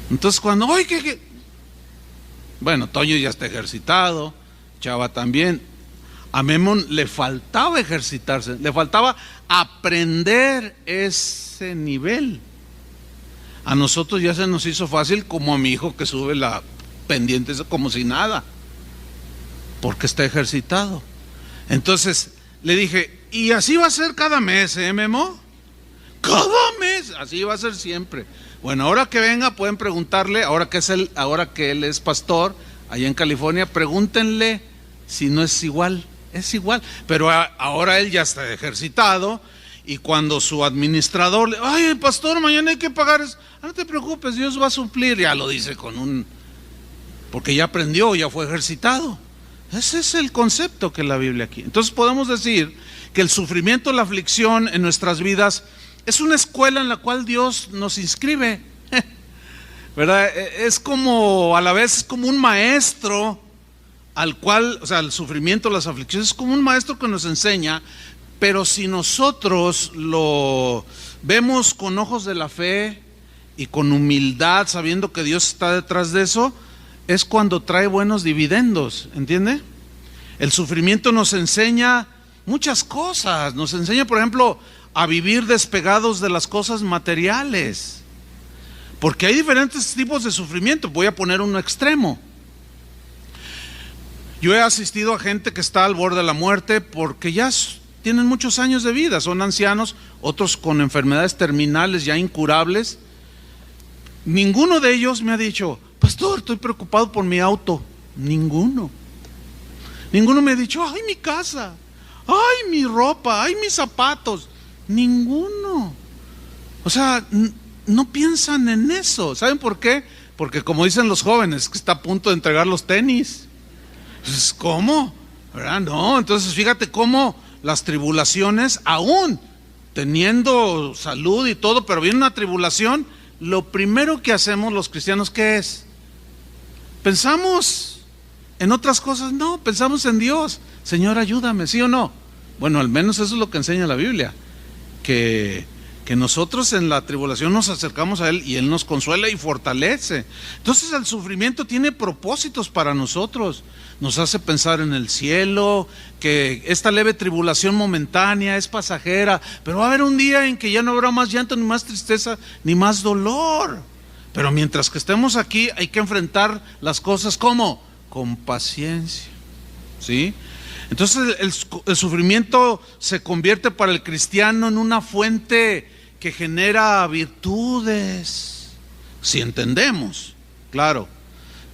Speaker 1: Entonces cuando, oye, ¿qué? Bueno, Toño ya está ejercitado, Chava también. A Memo le faltaba ejercitarse, le faltaba aprender ese nivel. A nosotros ya se nos hizo fácil, como a mi hijo que sube la pendiente como si nada, porque está ejercitado. Entonces, Le dije, ¿y así va a ser cada mes, Memo? Cada mes, así va a ser siempre. Bueno, ahora que venga pueden preguntarle, ahora que él es pastor allá en California, pregúntenle si no es igual. Es igual, pero ahora él ya está ejercitado, y cuando su administrador le, ay, pastor, mañana hay que pagar eso, no te preocupes, Dios va a suplir, ya lo dice porque ya aprendió, ya fue ejercitado. Ese es el concepto que la Biblia aquí. Entonces podemos decir que el sufrimiento, la aflicción en nuestras vidas es una escuela en la cual Dios nos inscribe, ¿verdad? Es como, a la vez, es como un maestro al cual, o sea, el sufrimiento, las aflicciones, es como un maestro que nos enseña, pero si nosotros lo vemos con ojos de la fe y con humildad, sabiendo que Dios está detrás de eso, es cuando trae buenos dividendos, ¿entiende? El sufrimiento nos enseña muchas cosas, nos enseña, por ejemplo, a vivir despegados de las cosas materiales, porque hay diferentes tipos de sufrimiento. Voy a poner uno extremo. Yo he asistido a gente que está al borde de la muerte porque ya tienen muchos años de vida, son ancianos, otros con enfermedades terminales ya incurables. Ninguno de ellos me ha dicho, pastor, estoy preocupado por mi auto. Ninguno me ha dicho, ay, mi casa, ay, mi ropa, ay, mis zapatos. Ninguno. O sea, no piensan en eso. ¿Saben por qué? Porque como dicen los jóvenes, que está a punto de entregar los tenis. Pues, ¿cómo? ¿Verdad? No, entonces fíjate cómo las tribulaciones, aún teniendo salud y todo, pero viene una tribulación, lo primero que hacemos los cristianos, ¿qué es? ¿Pensamos en otras cosas? No, pensamos en Dios. Señor, ayúdame, ¿sí o no? Bueno, al menos eso es lo que enseña la Biblia, que nosotros en la tribulación nos acercamos a Él y Él nos consuela y fortalece. Entonces el sufrimiento tiene propósitos para nosotros, nos hace pensar en el cielo, que esta leve tribulación momentánea es pasajera, pero va a haber un día en que ya no habrá más llanto, ni más tristeza, ni más dolor. Pero mientras que estemos aquí hay que enfrentar las cosas, ¿cómo? Con paciencia, ¿sí? Entonces el sufrimiento se convierte para el cristiano en una fuente que genera virtudes, si entendemos, claro.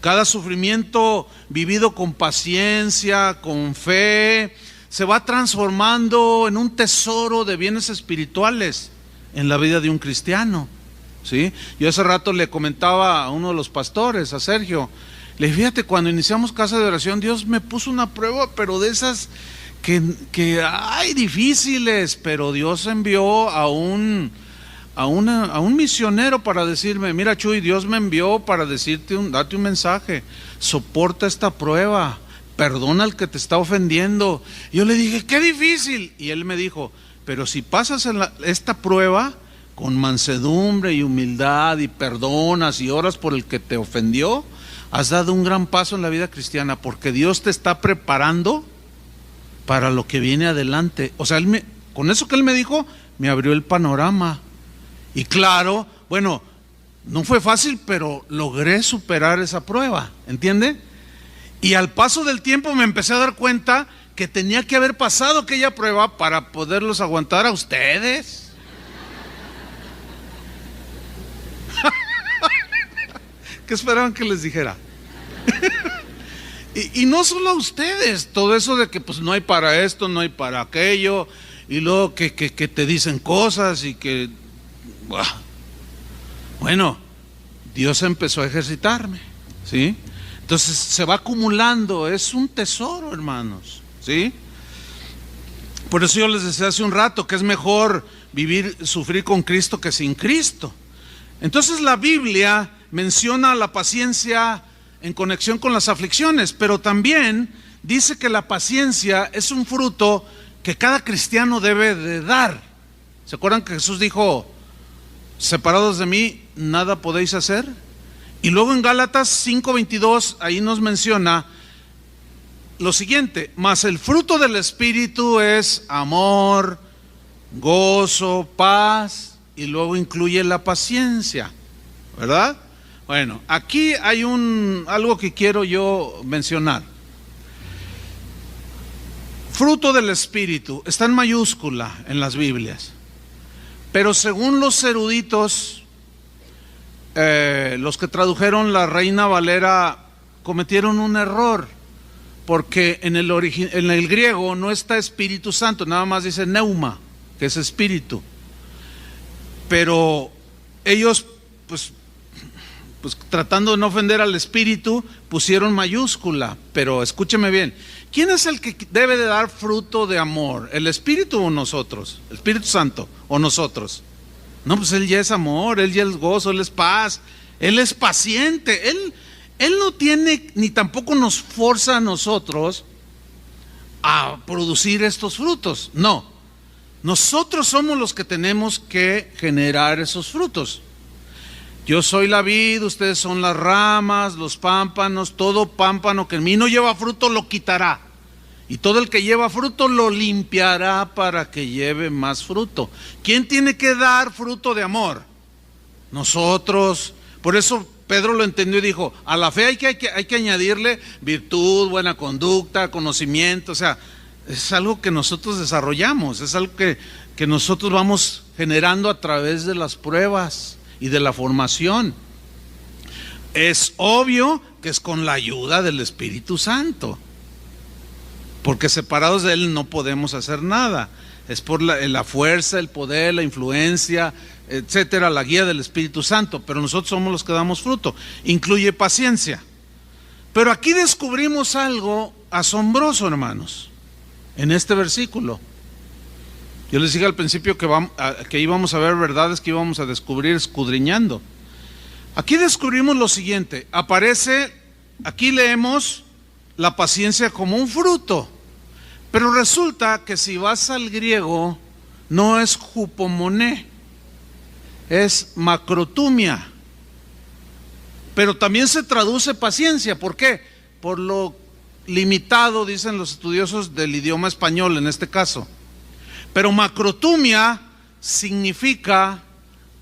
Speaker 1: Cada sufrimiento vivido con paciencia, con fe, se va transformando en un tesoro de bienes espirituales en la vida de un cristiano, ¿sí? Yo hace rato le comentaba a uno de los pastores, a Sergio, le dije, fíjate, cuando iniciamos Casa de Oración, Dios me puso una prueba, pero de esas que hay difíciles, pero Dios envió a un misionero para decirme, mira, Chuy, Dios me envió para darte un mensaje, soporta esta prueba, perdona al que te está ofendiendo. Y yo le dije, qué difícil, y él me dijo, pero si pasas esta prueba con mansedumbre y humildad y perdonas y oras por el que te ofendió, has dado un gran paso en la vida cristiana, porque Dios te está preparando para lo que viene adelante. O sea, con eso que él me dijo, me abrió el panorama. Y claro, bueno, no fue fácil, pero logré superar esa prueba, ¿entiende? Y al paso del tiempo me empecé a dar cuenta que tenía que haber pasado aquella prueba para poderlos aguantar a ustedes. ¿Qué esperaban que les dijera? y no solo a ustedes, todo eso de que pues no hay para esto, no hay para aquello, y luego que te dicen cosas y que... Bueno, Dios empezó a ejercitarme, ¿sí? Entonces se va acumulando, es un tesoro, hermanos, ¿sí? Por eso yo les decía hace un rato que es mejor sufrir con Cristo que sin Cristo. Entonces la Biblia menciona la paciencia en conexión con las aflicciones, pero también dice que la paciencia es un fruto que cada cristiano debe de dar. ¿Se acuerdan que Jesús dijo, separados de mí, nada podéis hacer? Y luego en Gálatas 5:22, ahí nos menciona lo siguiente, mas el fruto del Espíritu es amor, gozo, paz, y luego incluye la paciencia, ¿verdad? Bueno, aquí hay algo que quiero yo mencionar. Fruto del Espíritu, está en mayúscula en las Biblias. Pero según los eruditos, los que tradujeron la Reina Valera, cometieron un error. Porque en el griego no está Espíritu Santo, nada más dice neuma, que es espíritu. Pero ellos, pues tratando de no ofender al Espíritu, pusieron mayúscula. Pero escúcheme bien, ¿quién es el que debe de dar fruto de amor? ¿El Espíritu o nosotros? ¿El Espíritu Santo o nosotros? No, pues Él ya es amor, Él ya es gozo, Él es paz, Él es paciente, Él no tiene, ni tampoco nos forza a nosotros a producir estos frutos. No, nosotros somos los que tenemos que generar esos frutos. Yo soy la vid, ustedes son las ramas, los pámpanos. Todo pámpano que en mí no lleva fruto lo quitará, y todo el que lleva fruto lo limpiará para que lleve más fruto. ¿Quién tiene que dar fruto de amor? Nosotros. Por eso Pedro lo entendió y dijo, a la fe hay que añadirle virtud, buena conducta, conocimiento. O sea, es algo que nosotros desarrollamos, es algo que nosotros vamos generando a través de las pruebas y de la formación. Es obvio que es con la ayuda del Espíritu Santo, porque separados de Él no podemos hacer nada. Es por la fuerza, el poder, la influencia, etcétera, la guía del Espíritu Santo. Pero nosotros somos los que damos fruto. Incluye paciencia. Pero aquí descubrimos algo asombroso, hermanos, en este versículo. Yo les dije al principio que íbamos a ver verdades que íbamos a descubrir escudriñando. Aquí descubrimos lo siguiente. Aquí leemos la paciencia como un fruto. Pero resulta que si vas al griego, no es hupomoné, es macrotumia. Pero también se traduce paciencia. ¿Por qué? Por lo limitado, dicen los estudiosos del idioma español en este caso. Pero macrotumia significa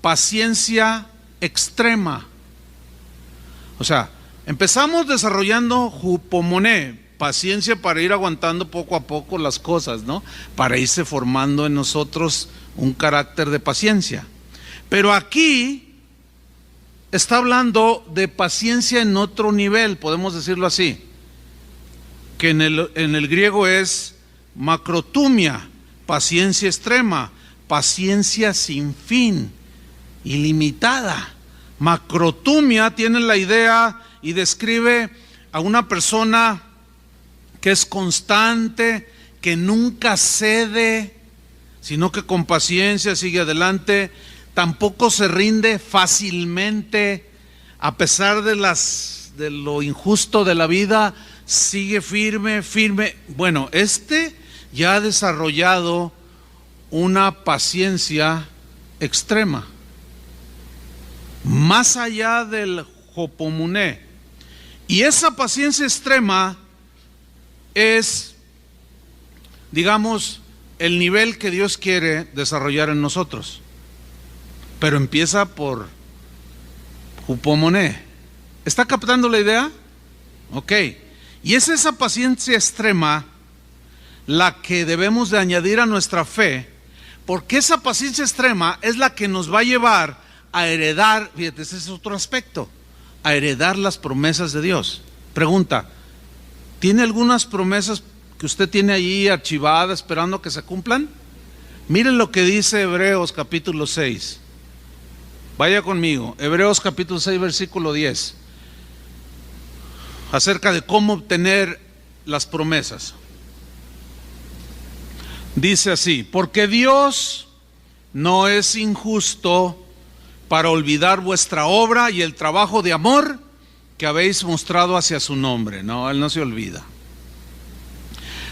Speaker 1: paciencia extrema. O sea, empezamos desarrollando hupomoné, paciencia para ir aguantando poco a poco las cosas, ¿no? Para irse formando en nosotros un carácter de paciencia. Pero aquí está hablando de paciencia en otro nivel, podemos decirlo así, que en el griego es macrotumia, paciencia extrema, paciencia sin fin, ilimitada. Macrotumia tiene la idea y describe a una persona que es constante, que nunca cede, sino que con paciencia sigue adelante. Tampoco se rinde fácilmente, a pesar de lo injusto de la vida, sigue firme. Bueno, ya ha desarrollado una paciencia extrema, más allá del hopomuné. Y esa paciencia extrema es, digamos, el nivel que Dios quiere desarrollar en nosotros. Pero empieza por hupomoné. ¿Está captando la idea? Ok. Y es esa paciencia extrema la que debemos de añadir a nuestra fe, porque esa paciencia extrema es la que nos va a llevar a heredar, fíjate, ese es otro aspecto, a heredar las promesas de Dios. Pregunta, ¿tiene algunas promesas que usted tiene ahí archivadas esperando que se cumplan? Miren lo que dice Hebreos capítulo 6. Vaya conmigo, Hebreos capítulo 6, versículo 10, acerca de cómo obtener las promesas. Dice así: porque Dios no es injusto para olvidar vuestra obra y el trabajo de amor que habéis mostrado hacia su nombre. No, Él no se olvida.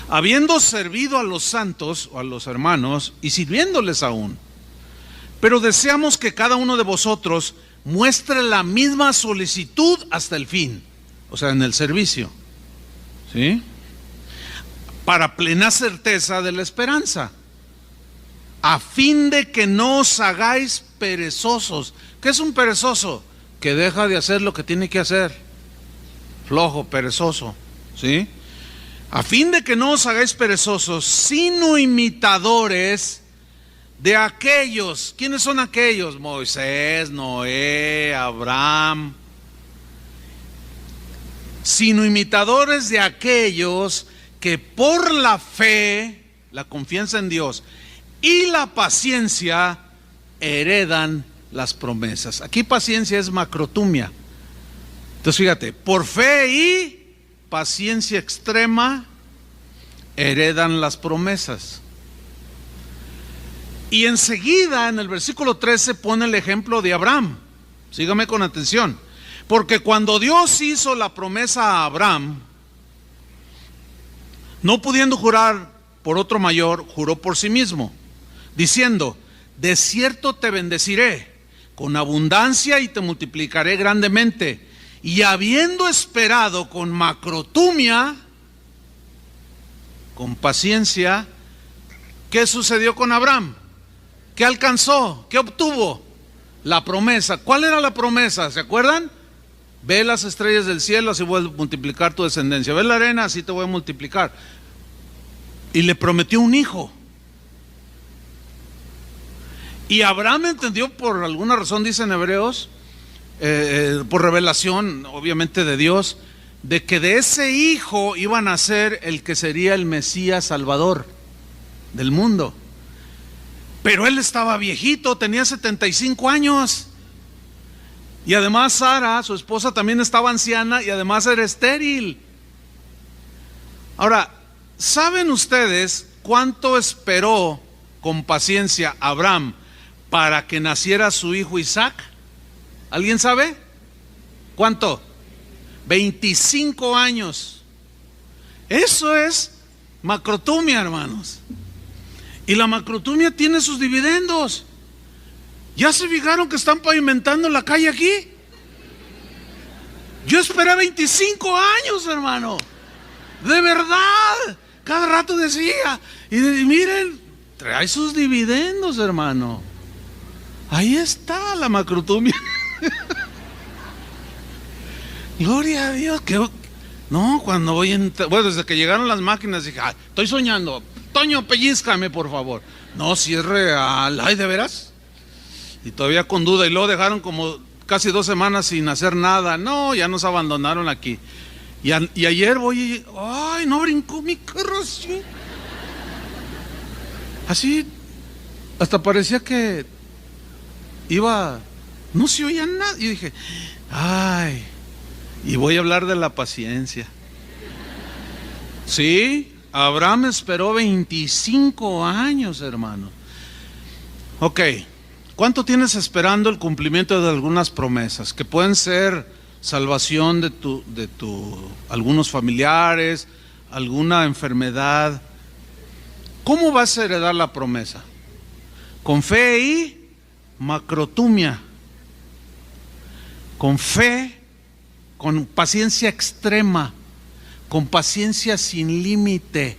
Speaker 1: Habiendo servido a los santos o a los hermanos y sirviéndoles aún, pero deseamos que cada uno de vosotros muestre la misma solicitud hasta el fin, o sea, en el servicio, ¿sí? Para plena certeza de la esperanza, a fin de que no os hagáis perezosos. ¿Qué es un perezoso? Que deja de hacer lo que tiene que hacer. Flojo, perezoso, ¿sí? a fin de que no os hagáis perezosos, sino imitadores de aquellos. ¿Quiénes son aquellos? Moisés, Noé, Abraham. Sino imitadores de aquellos que por la fe, la confianza en Dios y la paciencia heredan las promesas. Aquí paciencia es macrotumia. Entonces fíjate, por fe y paciencia extrema heredan las promesas. Y enseguida en el versículo 13 pone el ejemplo de Abraham. Sígame con atención. Porque cuando Dios hizo la promesa a Abraham, no pudiendo jurar por otro mayor, juró por sí mismo, diciendo: de cierto te bendeciré con abundancia y te multiplicaré grandemente. Y habiendo esperado con macrotumia, con paciencia, ¿qué sucedió con Abraham? ¿Qué alcanzó? ¿Qué obtuvo? La promesa. ¿Cuál era la promesa? ¿Se acuerdan? Ve las estrellas del cielo, así voy a multiplicar tu descendencia. Ve la arena, así te voy a multiplicar. Y le prometió un hijo. Y Abraham entendió, por alguna razón, dicen Hebreos, por revelación, obviamente de Dios, de que de ese hijo iba a nacer el que sería el Mesías Salvador del mundo. Pero él estaba viejito, tenía 75 años. Y además Sara, su esposa, también estaba anciana y además era estéril. Ahora, ¿saben ustedes cuánto esperó con paciencia Abraham para que naciera su hijo Isaac? ¿Alguien sabe? ¿Cuánto? 25 años. Eso es macrotumia, hermanos. Y la macrotumia tiene sus dividendos. ¿Ya se fijaron que están pavimentando la calle aquí? Yo esperé 25 años, hermano. De verdad. Cada rato decía. Y miren, trae sus dividendos, hermano. Ahí está la macrotumia. Gloria a Dios. No, cuando voy bueno, desde que llegaron las máquinas dije: estoy soñando. Toño, pellízcame, por favor. No, si es real. Ay, ¿de veras? Y todavía con duda. Y luego dejaron como casi 2 semanas sin hacer nada. No, ya nos abandonaron aquí. Y ayer voy ay, no brincó mi carro así. Así, hasta parecía que iba, no se oía nada. Y dije: ay, y voy a hablar de la paciencia. Sí, Abraham esperó 25 años, hermano. Ok, ¿cuánto tienes esperando el cumplimiento de algunas promesas? Que pueden ser salvación de algunos familiares, alguna enfermedad. ¿Cómo vas a heredar la promesa? Con fe y macrotumia. Con fe, con paciencia extrema, con paciencia sin límite.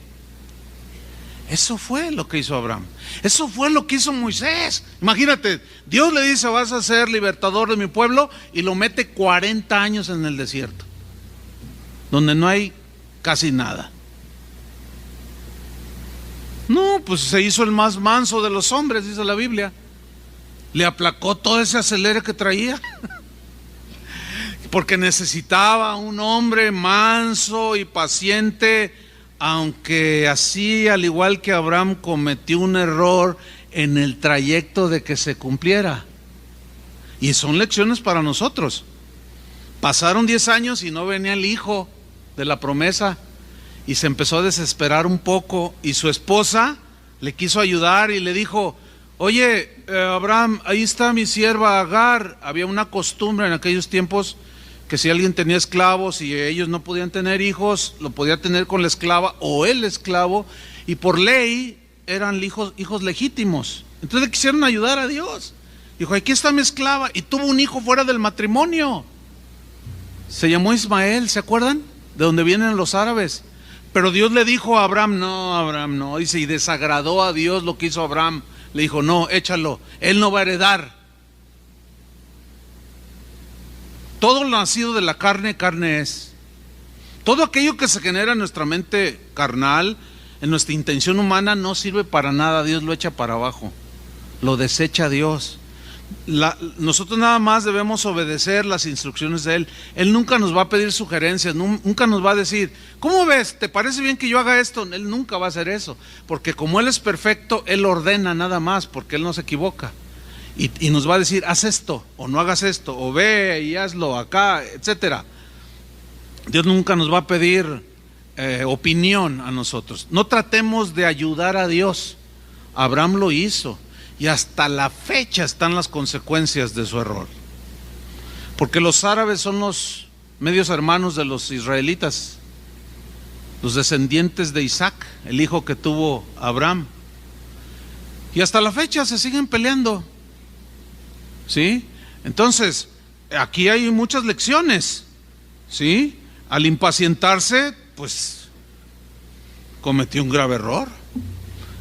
Speaker 1: Eso fue lo que hizo Abraham. Eso fue lo que hizo Moisés. Imagínate, Dios le dice: vas a ser libertador de mi pueblo, y lo mete 40 años en el desierto, donde no hay casi nada. No, pues se hizo el más manso de los hombres, dice la Biblia. Le aplacó todo ese acelere que traía. Porque necesitaba un hombre manso y paciente, aunque así, al igual que Abraham, cometió un error en el trayecto de que se cumpliera. Y son lecciones para nosotros. Pasaron 10 años y no venía el hijo de la promesa, y se empezó a desesperar un poco, y su esposa le quiso ayudar y le dijo: oye, Abraham, ahí está mi sierva Agar. Había una costumbre en aquellos tiempos que si alguien tenía esclavos y ellos no podían tener hijos, lo podía tener con la esclava o el esclavo, y por ley eran hijos legítimos. Entonces le quisieron ayudar a Dios. Dijo: aquí está mi esclava, y tuvo un hijo fuera del matrimonio. Se llamó Ismael, ¿se acuerdan? De donde vienen los árabes. Pero Dios le dijo a Abraham: no, Abraham, no. Dice, y desagradó a Dios lo que hizo Abraham. Le dijo: no, échalo, él no va a heredar. Todo lo nacido de la carne, carne es. Todo aquello que se genera en nuestra mente carnal, en nuestra intención humana, no sirve para nada. Dios lo echa para abajo, lo desecha Dios. Nosotros nada más debemos obedecer las instrucciones de Él. Él nunca nos va a pedir sugerencias, nunca nos va a decir, ¿cómo ves? ¿Te parece bien que yo haga esto? Él nunca va a hacer eso, porque como Él es perfecto, Él ordena nada más, porque Él no se equivoca. Y nos va a decir, haz esto, o no hagas esto, o ve y hazlo acá, etcétera. Dios nunca nos va a pedir opinión a nosotros. No tratemos de ayudar a Dios. Abraham lo hizo. Y hasta la fecha están las consecuencias de su error. Porque los árabes son los medios hermanos de los israelitas, los descendientes de Isaac, el hijo que tuvo Abraham. Y hasta la fecha se siguen peleando. ¿Sí? Entonces, aquí hay muchas lecciones. ¿Sí? Al impacientarse, pues cometió un grave error.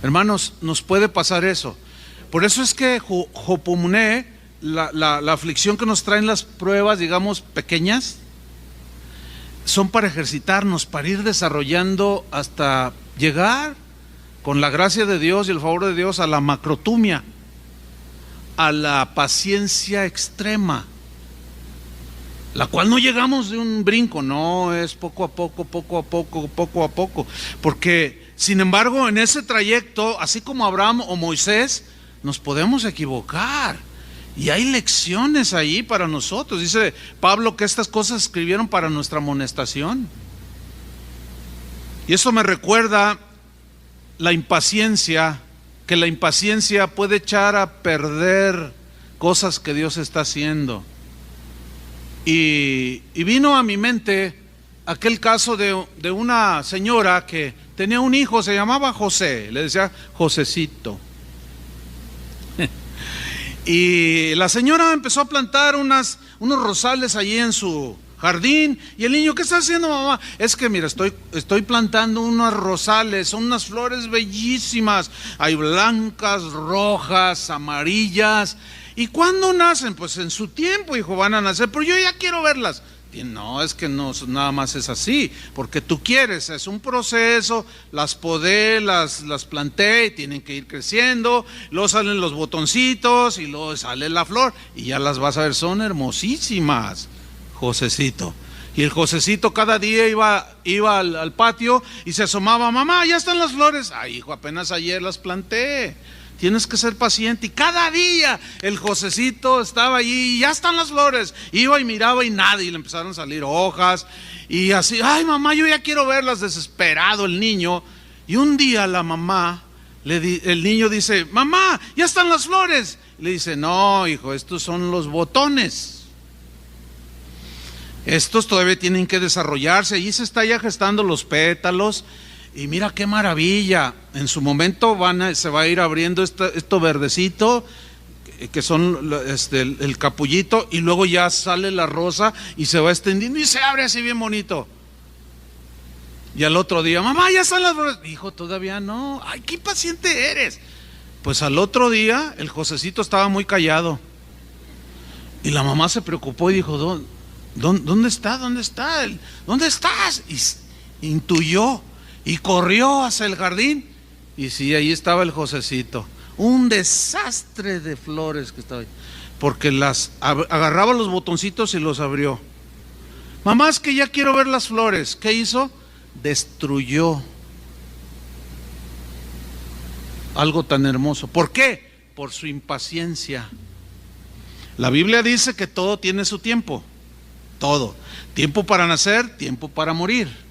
Speaker 1: Hermanos, nos puede pasar eso. Por eso es que Jopumné, la aflicción que nos traen las pruebas, digamos, pequeñas, son para ejercitarnos, para ir desarrollando hasta llegar, con la gracia de Dios y el favor de Dios, a la macrotumia, a la paciencia extrema, la cual no llegamos de un brinco, no, es poco a poco, porque sin embargo en ese trayecto, así como Abraham o Moisés, nos podemos equivocar y hay lecciones ahí para nosotros. Dice Pablo que estas cosas escribieron para nuestra amonestación. Y eso me recuerda la impaciencia, que la impaciencia puede echar a perder cosas que Dios está haciendo. Y vino a mi mente aquel caso de una señora que tenía un hijo, se llamaba José, le decía Josecito. Y la señora empezó a plantar unos rosales allí en su jardín. Y el niño, ¿qué está haciendo, mamá? Es que mira, estoy plantando unos rosales, son unas flores bellísimas. Hay blancas, rojas, amarillas. ¿Y cuándo nacen? Pues en su tiempo, hijo, van a nacer, pero yo ya quiero verlas. Y no, es que no, nada más es así, porque tú quieres, es un proceso, las podé, las planté y tienen que ir creciendo, luego salen los botoncitos y luego sale la flor y ya las vas a ver, son hermosísimas, Josecito. Y el Josecito cada día iba al patio y se asomaba, mamá, ya están las flores. Ay, hijo, apenas ayer las planté. Tienes que ser paciente. Y cada día el Josecito estaba allí y ya están las flores. Iba y miraba y nada, y le empezaron a salir hojas. Y así, ay mamá, yo ya quiero verlas, desesperado el niño. Y un día la mamá, el niño dice, mamá, ya están las flores. Le dice, no hijo, estos son los botones. Estos todavía tienen que desarrollarse. Allí se está ya gestando los pétalos. Y mira qué maravilla, en su momento se va a ir abriendo esto verdecito, que son el capullito, y luego ya sale la rosa y se va extendiendo y se abre así bien bonito. Y al otro día, mamá, ya están las flores. Hijo, todavía no. Ay, qué impaciente eres. Pues al otro día el Josecito estaba muy callado. Y la mamá se preocupó y dijo, ¿dónde está? ¿Dónde está? ¿Dónde estás? Y intuyó. Y corrió hacia el jardín. Y sí, ahí estaba el Josecito. Un desastre de flores que estaba ahí. Porque agarraba los botoncitos y los abrió. Mamá, es que ya quiero ver las flores. ¿Qué hizo? Destruyó algo tan hermoso. ¿Por qué? Por su impaciencia. La Biblia dice que todo tiene su tiempo. Todo. Tiempo para nacer, tiempo para morir.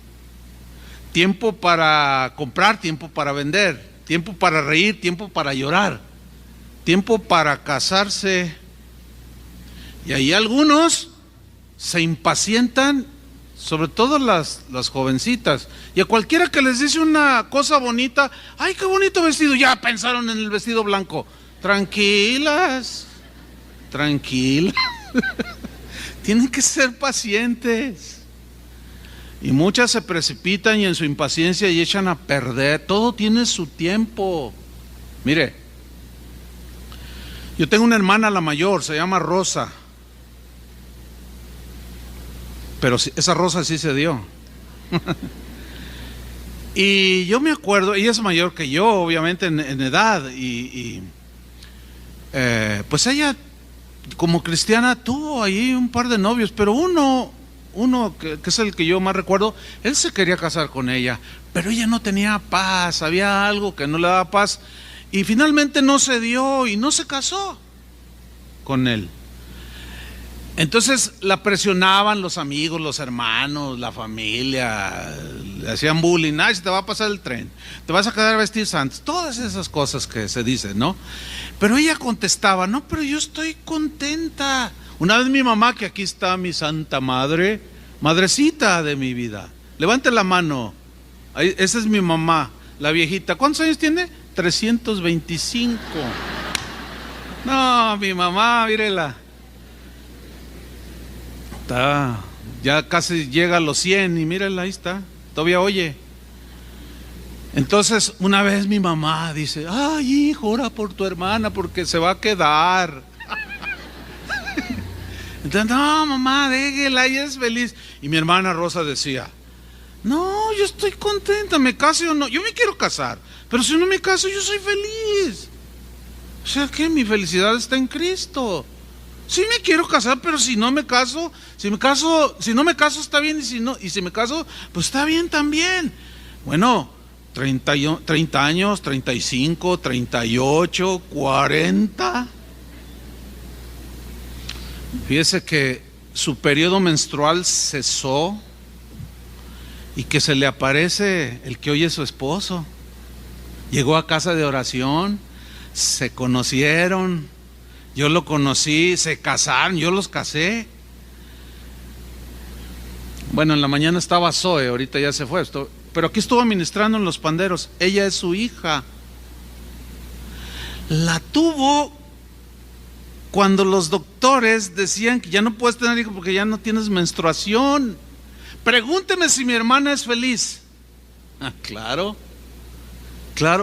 Speaker 1: Tiempo para comprar, tiempo para vender, tiempo para reír, tiempo para llorar, tiempo para casarse. Y ahí algunos se impacientan, sobre todo las jovencitas. Y a cualquiera que les dice una cosa bonita, ¡ay, qué bonito vestido! Ya pensaron en el vestido blanco. Tranquilas. Tienen que ser pacientes. Y muchas se precipitan y en su impaciencia y echan a perder. Todo tiene su tiempo. Mire, yo tengo una hermana, la mayor, se llama Rosa. Pero esa Rosa sí se dio. Y yo me acuerdo, ella es mayor que yo, obviamente en edad, pues ella como cristiana tuvo ahí un par de novios, pero uno que es el que yo más recuerdo, él se quería casar con ella, pero ella no tenía paz, había algo que no le daba paz, y finalmente no se dio y no se casó con él. Entonces la presionaban los amigos, los hermanos, la familia, le hacían bullying, ay, se te va a pasar el tren, te vas a quedar vestidos antes, todas esas cosas que se dicen, ¿no? Pero ella contestaba, no, pero yo estoy contenta. Una vez mi mamá, que aquí está mi santa madre, madrecita de mi vida, levante la mano, esa es mi mamá, la viejita, ¿cuántos años tiene? 325. No, mi mamá, mírela. Está, ya casi llega a los 100 y mírala, ahí está, todavía oye. Entonces una vez mi mamá dice, ay hijo, ora por tu hermana porque se va a quedar. Entonces, no mamá, déjela, ella es feliz. Y mi hermana Rosa decía, no, yo estoy contenta, me case o no, yo me quiero casar, pero si no me caso yo soy feliz. O sea que mi felicidad está en Cristo. Sí me quiero casar, pero si no me caso, si no me caso está bien, y si me caso, pues está bien también. Bueno, 30 años, 35, 38, 40. Fíjese que su periodo menstrual cesó y que se le aparece el que hoy es su esposo. Llegó a casa de oración, se conocieron. Yo lo conocí, se casaron, yo los casé. Bueno, en la mañana estaba Zoe, ahorita ya se fue, pero aquí estuvo ministrando en Los Panderos. Ella es su hija. La tuvo cuando los doctores decían que ya no puedes tener hijos porque ya no tienes menstruación. Pregúnteme si mi hermana es feliz. Ah, claro,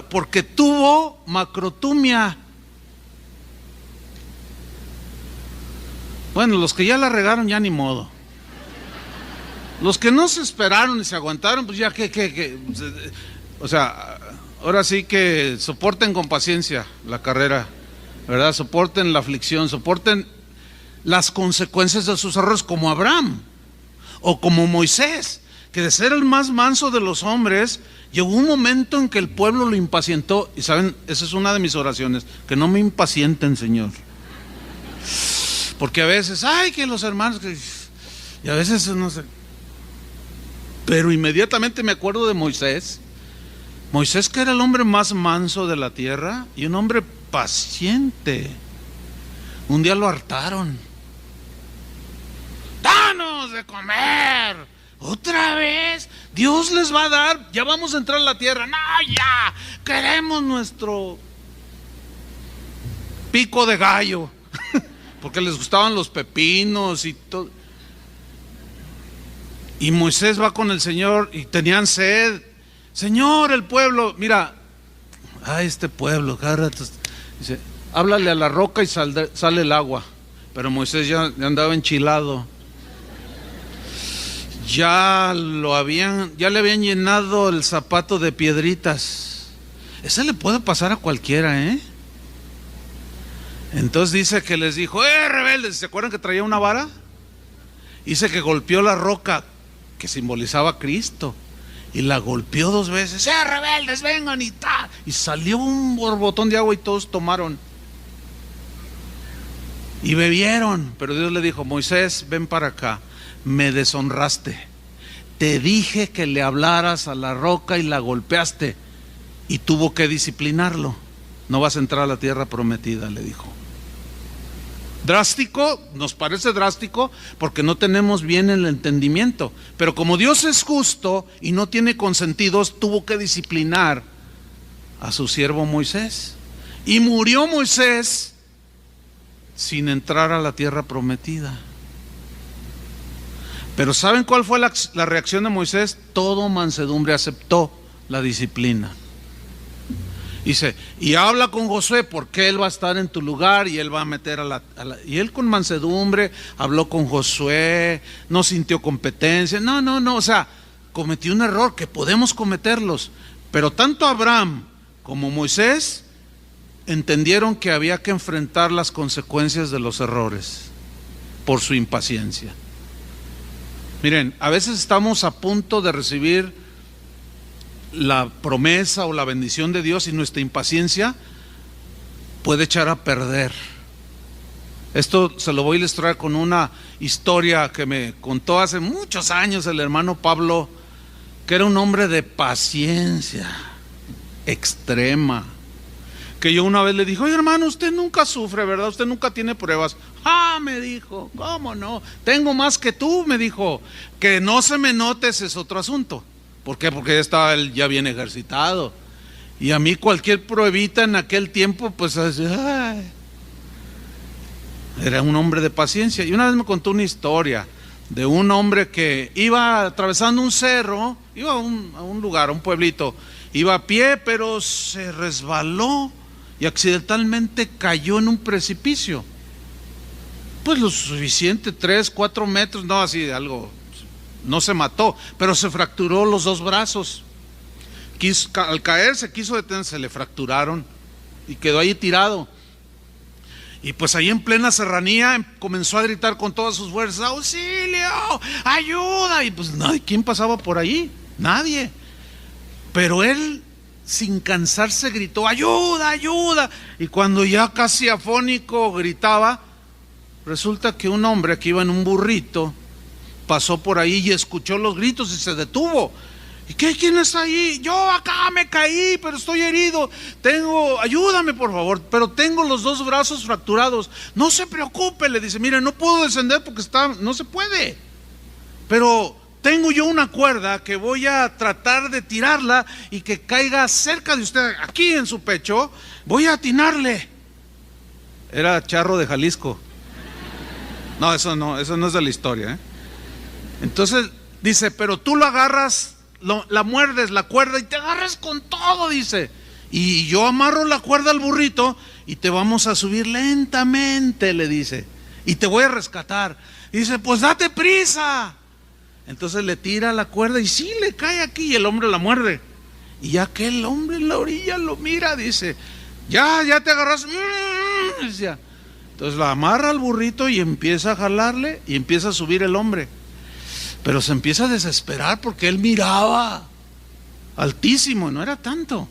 Speaker 1: porque tuvo macrotumia. Bueno, los que ya la regaron, ya ni modo. Los que no se esperaron y se aguantaron, pues ya o sea, ahora sí que soporten con paciencia la carrera, ¿verdad? Soporten la aflicción, soporten las consecuencias de sus errores, como Abraham o como Moisés, que de ser el más manso de los hombres, llegó un momento en que el pueblo lo impacientó. Y saben, esa es una de mis oraciones, que no me impacienten, Señor. Porque a veces, ay, que los hermanos, y a veces no sé. Pero inmediatamente me acuerdo de Moisés. Moisés, que era el hombre más manso de la tierra y un hombre paciente. Un día lo hartaron. ¡Danos de comer! ¿Otra vez? Dios les va a dar, ya vamos a entrar a la tierra. No, ya, queremos nuestro pico de gallo. Porque les gustaban los pepinos y todo. Y Moisés va con el Señor y tenían sed. Señor, el pueblo, mira, este pueblo, cada rato, dice, háblale a la roca y sale el agua. Pero Moisés ya andaba enchilado. Ya le habían llenado el zapato de piedritas. Ese le puede pasar a cualquiera, ¿eh? Entonces dice que les dijo, rebeldes, ¿se acuerdan que traía una vara? Dice que golpeó la roca que simbolizaba a Cristo y la golpeó 2 veces. Rebeldes, vengan y salió un borbotón de agua y todos tomaron y bebieron. Pero Dios le dijo, Moisés, ven para acá, me deshonraste, te dije que le hablaras a la roca y la golpeaste y tuvo que disciplinarlo. No vas a entrar a la tierra prometida, le dijo. Drástico, nos parece drástico porque no tenemos bien el entendimiento, pero como Dios es justo y no tiene consentidos, tuvo que disciplinar a su siervo Moisés. Y murió Moisés sin entrar a la tierra prometida. Pero ¿saben cuál fue la reacción de Moisés? Todo mansedumbre, aceptó la disciplina. Dice, y habla con Josué porque él va a estar en tu lugar y él va a meter y él con mansedumbre habló con Josué, no sintió competencia, no, o sea, cometió un error, que podemos cometerlos, pero tanto Abraham como Moisés entendieron que había que enfrentar las consecuencias de los errores por su impaciencia. Miren, a veces estamos a punto de recibir la promesa o la bendición de Dios y nuestra impaciencia puede echar a perder. Esto se lo voy a ilustrar con una historia que me contó hace muchos años el hermano Pablo, que era un hombre de paciencia extrema, que yo una vez le dije: oye, hermano, usted nunca sufre, ¿verdad? Usted nunca tiene pruebas. Me dijo, ¿cómo no? Tengo más que tú, me dijo. Que no se me note, ese es otro asunto. ¿Por qué? Porque estaba él ya bien ejercitado. Y a mí cualquier pruebita en aquel tiempo, pues, era un hombre de paciencia. Y una vez me contó una historia de un hombre que iba atravesando un cerro, iba a un lugar, a un pueblito, iba a pie, pero se resbaló y accidentalmente cayó en un precipicio. Pues lo suficiente, 3, 4 metros, no así algo, no se mató, pero se fracturó los 2 brazos. Al caer se quiso detener, se le fracturaron y quedó ahí tirado. Y pues ahí en plena serranía comenzó a gritar con todas sus fuerzas: ¡auxilio! ¡Ayuda! Y pues nadie, ¿quién pasaba por ahí? Nadie. Pero él, sin cansarse, gritó: ¡ayuda, ayuda! Y cuando ya casi afónico gritaba, resulta que un hombre que iba en un burrito pasó por ahí y escuchó los gritos y se detuvo. ¿Y qué? ¿Quién está ahí? Yo acá me caí, pero estoy herido. Ayúdame por favor, pero tengo los 2 brazos fracturados. No se preocupe, le dice: mire, no puedo descender porque no se puede. Pero tengo yo una cuerda que voy a tratar de tirarla y que caiga cerca de usted, aquí en su pecho. Voy a atinarle. Era charro de Jalisco. No, eso no es de la historia, ¿eh? Entonces dice: pero tú lo agarras, la muerdes la cuerda y te agarras con todo, dice, y yo amarro la cuerda al burrito y te vamos a subir lentamente, le dice, y te voy a rescatar. Y dice: pues date prisa. Entonces le tira la cuerda y sí, le cae aquí y el hombre la muerde. Y aquel hombre en la orilla lo mira, dice: ya te agarras. Decía. Entonces la amarra al burrito y empieza a jalarle y empieza a subir el hombre. Pero se empieza a desesperar porque él miraba altísimo y no era tanto,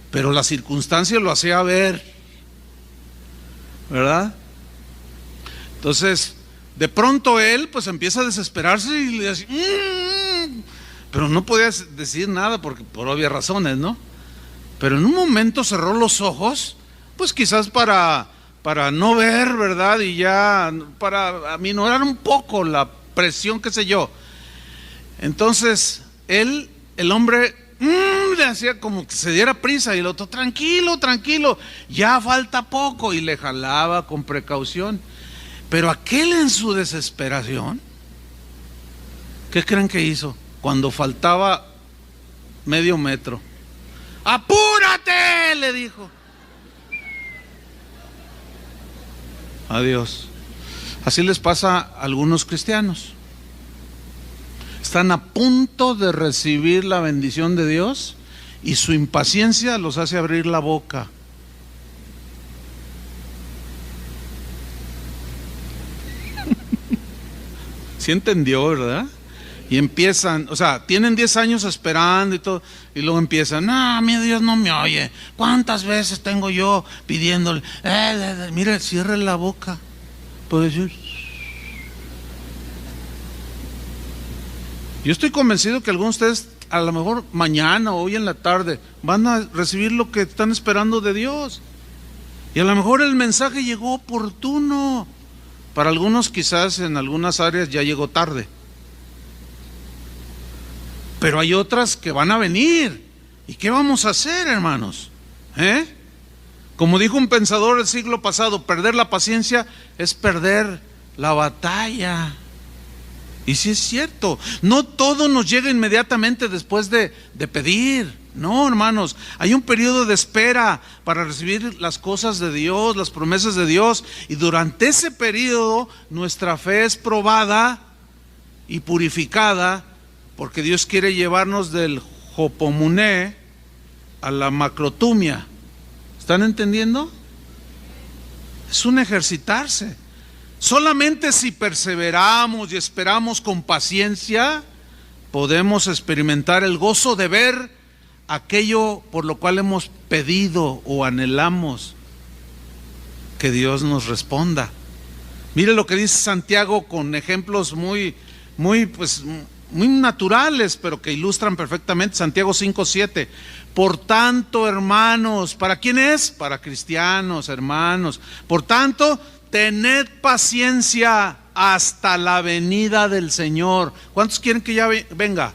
Speaker 1: pero la circunstancia lo hacía ver, ¿verdad? Entonces de pronto él pues empieza a desesperarse y le dice: pero no podía decir nada porque por obvias razones, ¿no? Pero en un momento cerró los ojos, pues quizás para no ver, ¿verdad? Y ya para aminorar un poco la presión, qué sé yo. Entonces el hombre le hacía como que se diera prisa y el otro: tranquilo, ya falta poco, y le jalaba con precaución. Pero aquel, en su desesperación, ¿qué creen que hizo? Cuando faltaba medio metro: ¡apúrate!, le dijo. Adiós. Así les pasa a algunos cristianos. Están a punto de recibir la bendición de Dios y su impaciencia los hace abrir la boca. ¿Sí entendió, verdad? Y empiezan, o sea, tienen 10 años esperando y todo, y luego empiezan: no, mi Dios no me oye. ¿Cuántas veces tengo yo pidiéndole? Mire, cierre la boca. Puede decir. Yo estoy convencido que algunos de ustedes, a lo mejor mañana o hoy en la tarde, van a recibir lo que están esperando de Dios. Y a lo mejor el mensaje llegó oportuno. Para algunos quizás en algunas áreas ya llegó tarde. Pero hay otras que van a venir. ¿Y qué vamos a hacer, hermanos? Como dijo un pensador del siglo pasado: perder la paciencia es perder la batalla. Y sí es cierto, no todo nos llega inmediatamente después de pedir. No, hermanos, hay un periodo de espera para recibir las cosas de Dios, las promesas de Dios. Y durante ese periodo nuestra fe es probada y purificada Porque Dios quiere llevarnos del hopomuné a la macrotumia. ¿Están entendiendo? Es un ejercitarse. Solamente si perseveramos y esperamos con paciencia, podemos experimentar el gozo de ver aquello por lo cual hemos pedido o anhelamos que Dios nos responda. Mire lo que dice Santiago con ejemplos muy naturales, pero que ilustran perfectamente. Santiago 5:7. Por tanto, hermanos, ¿para quién es? Para cristianos, hermanos. Por tanto, tened paciencia hasta la venida del Señor. ¿Cuántos quieren que ya venga?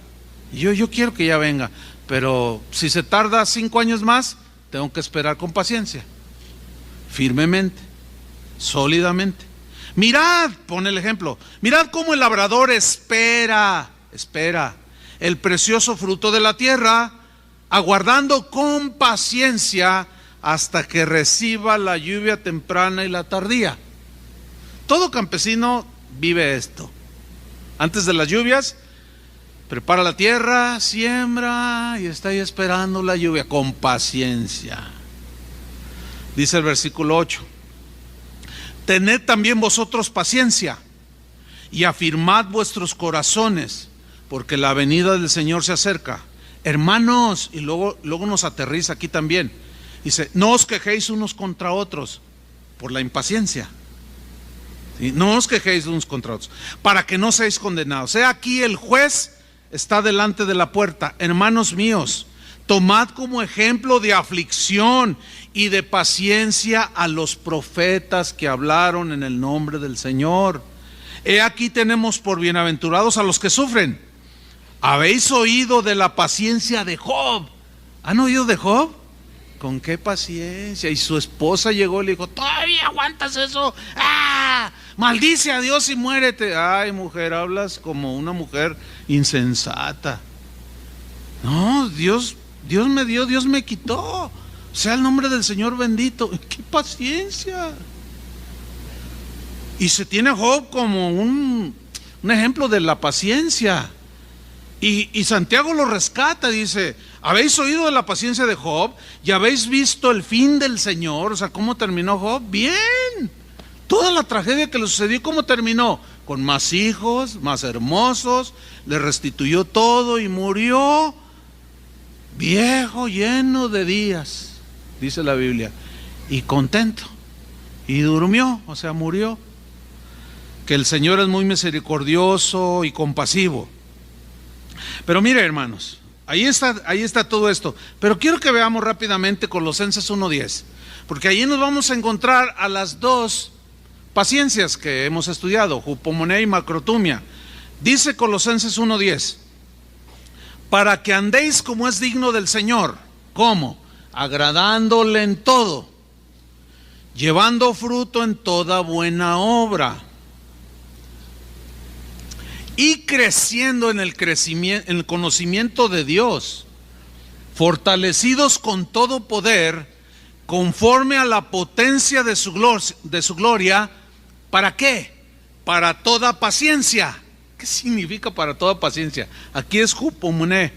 Speaker 1: Yo quiero que ya venga, pero si se tarda 5 años más, tengo que esperar con paciencia, firmemente, sólidamente. Mirad, pone el ejemplo, mirad cómo el labrador espera el precioso fruto de la tierra, aguardando con paciencia hasta que reciba la lluvia temprana y la tardía. Todo campesino vive esto. Antes de las lluvias, prepara la tierra, siembra y está ahí esperando la lluvia con paciencia. Dice el versículo 8: tened también vosotros paciencia y afirmad vuestros corazones, porque la venida del Señor se acerca. Hermanos, y luego nos aterriza aquí también. Dice, no os quejéis unos contra otros por la impaciencia. ¿Sí? No os quejéis unos contra otros, para que no seáis condenados. He aquí el juez está delante de la puerta. Hermanos míos, tomad como ejemplo de aflicción y de paciencia a los profetas que hablaron en el nombre del Señor. He aquí tenemos por bienaventurados a los que sufren. ¿Habéis oído de la paciencia de Job? ¿Han oído de Job? ¿Con qué paciencia? Y su esposa llegó y le dijo, ¿todavía aguantas eso? ¡Ah! Maldice a Dios y muérete. Ay, mujer, hablas como una mujer insensata. No, Dios me dio, Dios me quitó. Sea el nombre del Señor bendito. ¡Qué paciencia! Y se tiene a Job como un ejemplo de la paciencia. Y Santiago lo rescata, dice, ¿habéis oído de la paciencia de Job? ¿Y habéis visto el fin del Señor? O sea, ¿cómo terminó Job? Bien. Toda la tragedia que le sucedió, ¿cómo terminó? Con más hijos, más hermosos, le restituyó todo y murió viejo, lleno de días, dice la Biblia, y contento. Y durmió, o sea, murió. Que el Señor es muy misericordioso y compasivo. Pero mire, hermanos, ahí está todo esto. Pero quiero que veamos rápidamente Colosenses 1:10, porque ahí nos vamos a encontrar a las dos paciencias que hemos estudiado, hupomoné y macrotumia. Dice Colosenses 1:10, para que andéis como es digno del Señor. ¿Cómo? Agradándole en todo, llevando fruto en toda buena obra, y creciendo en el conocimiento de Dios, fortalecidos con todo poder, conforme a la potencia de su gloria. ¿Para qué? Para toda paciencia. ¿Qué significa para toda paciencia? Aquí es hupomoné,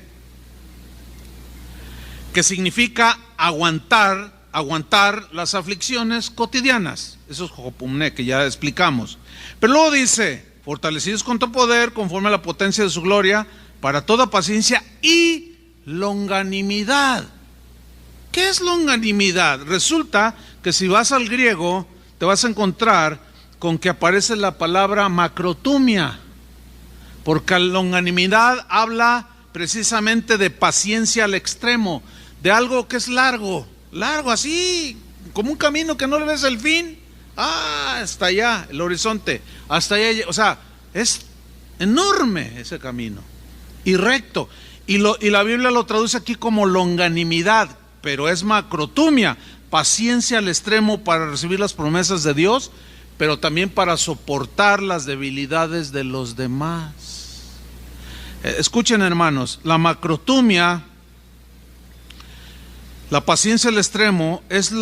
Speaker 1: que significa aguantar las aflicciones cotidianas. Eso es hupomoné, que ya explicamos. Pero luego dice, fortalecidos con todo poder, conforme a la potencia de su gloria, para toda paciencia y longanimidad. ¿Qué es longanimidad? Resulta que si vas al griego, te vas a encontrar con que aparece la palabra macrotumia, porque longanimidad habla precisamente de paciencia al extremo, de algo que es largo, así, como un camino que no le ves el fin. Hasta allá, el horizonte, hasta allá, o sea, es enorme ese camino, y recto, y la Biblia lo traduce aquí como longanimidad, pero es macrotumia, paciencia al extremo para recibir las promesas de Dios, pero también para soportar las debilidades de los demás. Escuchen, hermanos, la macrotumia, la paciencia al extremo, es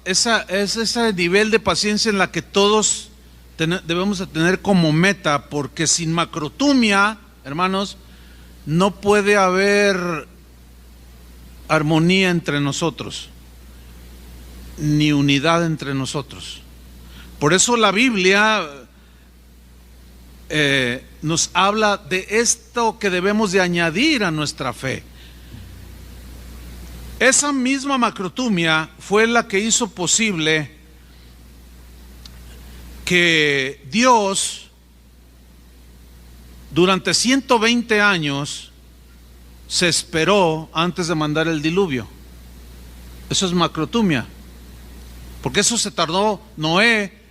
Speaker 1: ese nivel de paciencia en la que todos debemos de tener como meta, porque sin macrotumia, hermanos, no puede haber armonía entre nosotros, ni unidad entre nosotros. Por eso la Biblia nos habla de esto que debemos de añadir a nuestra fe. Esa misma macrotumia fue la que hizo posible que Dios durante 120 años se esperó antes de mandar el diluvio. Eso es macrotumia, porque eso se tardó Noé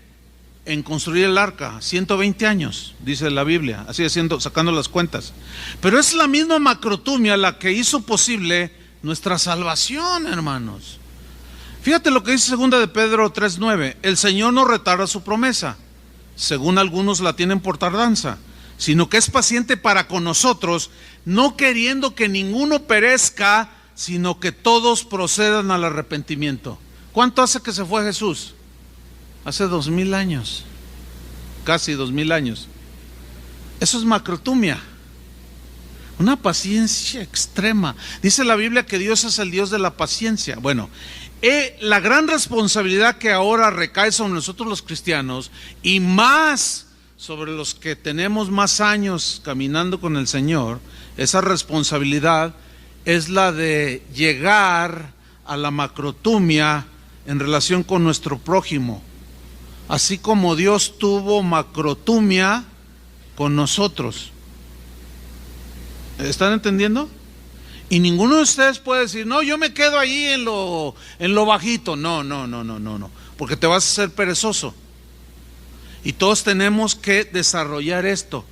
Speaker 1: en construir el arca, 120 años, dice la Biblia, así sacando las cuentas. Pero es la misma macrotumia la que hizo posible nuestra salvación, hermanos. Fíjate lo que dice 2 de Pedro 3:9. El Señor no retarda su promesa, según algunos la tienen por tardanza, sino que es paciente para con nosotros, no queriendo que ninguno perezca, sino que todos procedan al arrepentimiento. ¿Cuánto hace que se fue Jesús? Hace 2000 años, casi 2000 años. Eso es macrotumia, una paciencia extrema. Dice la Biblia que Dios es el Dios de la paciencia. Bueno, la gran responsabilidad que ahora recae sobre nosotros los cristianos, y más sobre los que tenemos más años caminando con el Señor, esa responsabilidad es la de llegar a la macrotumia en relación con nuestro prójimo, así como Dios tuvo macrotumia con nosotros. ¿Están entendiendo? Y ninguno de ustedes puede decir, no, yo me quedo ahí en lo bajito. No, porque te vas a hacer perezoso. Y todos tenemos que desarrollar esto.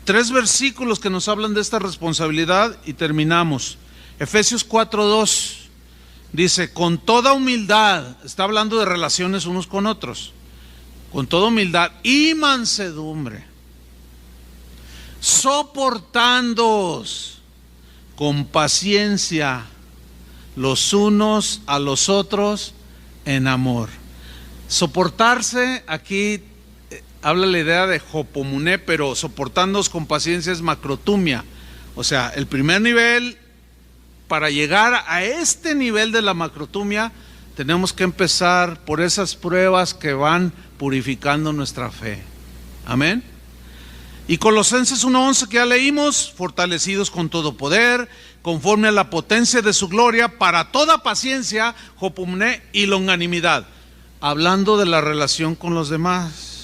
Speaker 1: 3 versículos que nos hablan de esta responsabilidad y terminamos. Efesios 4:2 dice, con toda humildad, está hablando de relaciones unos con otros, con toda humildad y mansedumbre, soportándoos con paciencia los unos a los otros en amor. Soportarse, aquí habla la idea de hopomuné, pero soportándoos con paciencia es macrotumia. O sea, el primer nivel, para llegar a este nivel de la macrotumia, tenemos que empezar por esas pruebas que van purificando nuestra fe. Amén. Y Colosenses 1:11 que ya leímos, fortalecidos con todo poder, conforme a la potencia de su gloria, para toda paciencia, hopomuné y longanimidad, hablando de la relación con los demás.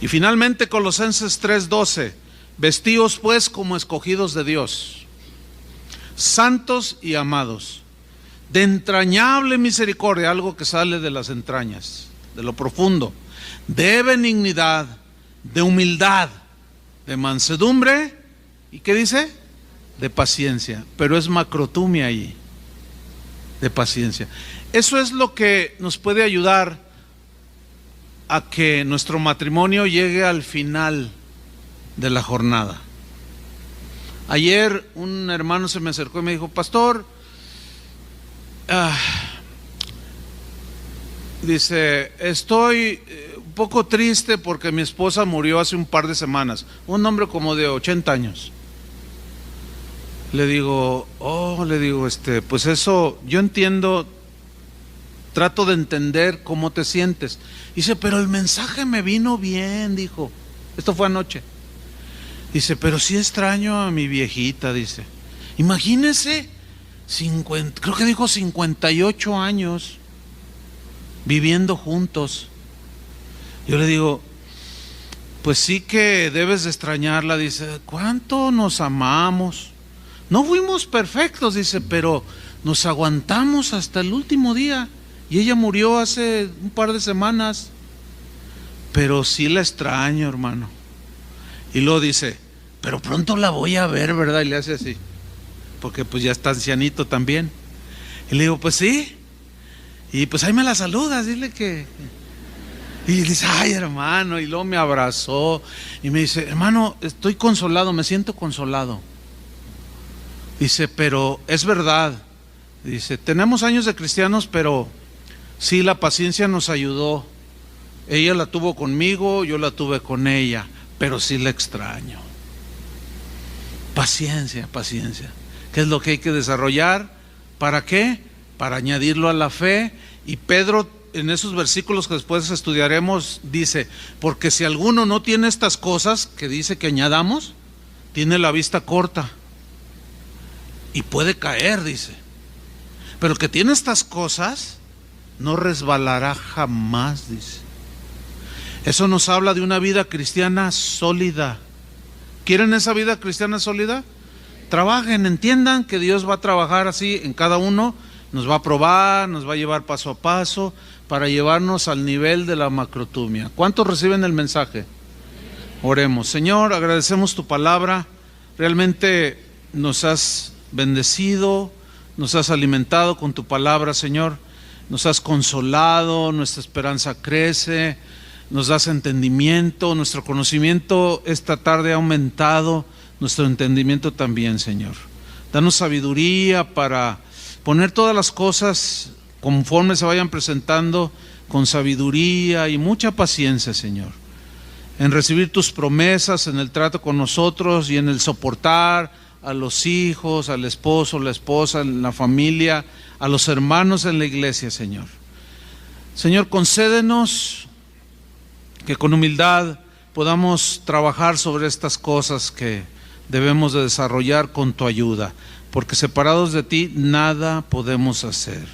Speaker 1: Y finalmente Colosenses 3:12, vestíos pues como escogidos de Dios, santos y amados, de entrañable misericordia, algo que sale de las entrañas, de lo profundo, de benignidad, de humildad, de mansedumbre, ¿y qué dice? De paciencia, pero es macrotumia ahí, de paciencia. Eso es lo que nos puede ayudar a que nuestro matrimonio llegue al final de la jornada. Ayer un hermano se me acercó y me dijo, pastor, dice, estoy un poco triste porque mi esposa murió hace un par de semanas, un hombre como de 80 años. Le digo, pues eso, yo entiendo, trato de entender cómo te sientes. Dice, pero el mensaje me vino bien, dijo. Esto fue anoche. Dice, pero sí extraño a mi viejita, dice. Imagínese, creo que dijo 58 años viviendo juntos. Yo le digo, pues sí que debes de extrañarla. Dice, ¿cuánto nos amamos? No fuimos perfectos, dice, pero nos aguantamos hasta el último día. Y ella murió hace un par de semanas. Pero sí la extraño, hermano. Y luego dice, pero pronto la voy a ver, ¿verdad? Y le hace así, porque pues ya está ancianito también. Y le digo, pues sí. Y pues ahí me la saludas, dile que... Y dice, ay, hermano. Y luego me abrazó y me dice, hermano, estoy consolado, me siento consolado. Dice, pero es verdad. Dice, tenemos años de cristianos, pero sí, la paciencia nos ayudó. Ella la tuvo conmigo, yo la tuve con ella, pero sí la extraño. Paciencia, paciencia. ¿Qué es lo que hay que desarrollar? ¿Para qué? Para añadirlo a la fe. Y Pedro, en esos versículos que después estudiaremos, dice, porque si alguno no tiene estas cosas que dice que añadamos, tiene la vista corta y puede caer, dice. Pero el que tiene estas cosas no resbalará jamás, dice. Eso nos habla de una vida cristiana sólida. ¿Quieren esa vida cristiana sólida? Trabajen, entiendan que Dios va a trabajar así en cada uno, nos va a probar, nos va a llevar paso a paso para llevarnos al nivel de la macrotumia. ¿Cuántos reciben el mensaje? Oremos. Señor, agradecemos tu palabra, realmente nos has bendecido, nos has alimentado con tu palabra, Señor, nos has consolado, nuestra esperanza crece, nos das entendimiento, nuestro conocimiento esta tarde ha aumentado, nuestro entendimiento también, Señor. Danos sabiduría para poner todas las cosas conforme se vayan presentando con sabiduría y mucha paciencia, Señor, en recibir tus promesas, en el trato con nosotros y en el soportar a los hijos, al esposo, la esposa, en la familia, a los hermanos en la iglesia, Señor. Señor, concédenos que con humildad podamos trabajar sobre estas cosas que debemos de desarrollar con tu ayuda, porque separados de ti nada podemos hacer.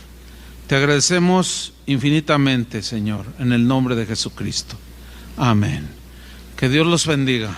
Speaker 1: Te agradecemos infinitamente, Señor, en el nombre de Jesucristo. Amén. Que Dios los bendiga.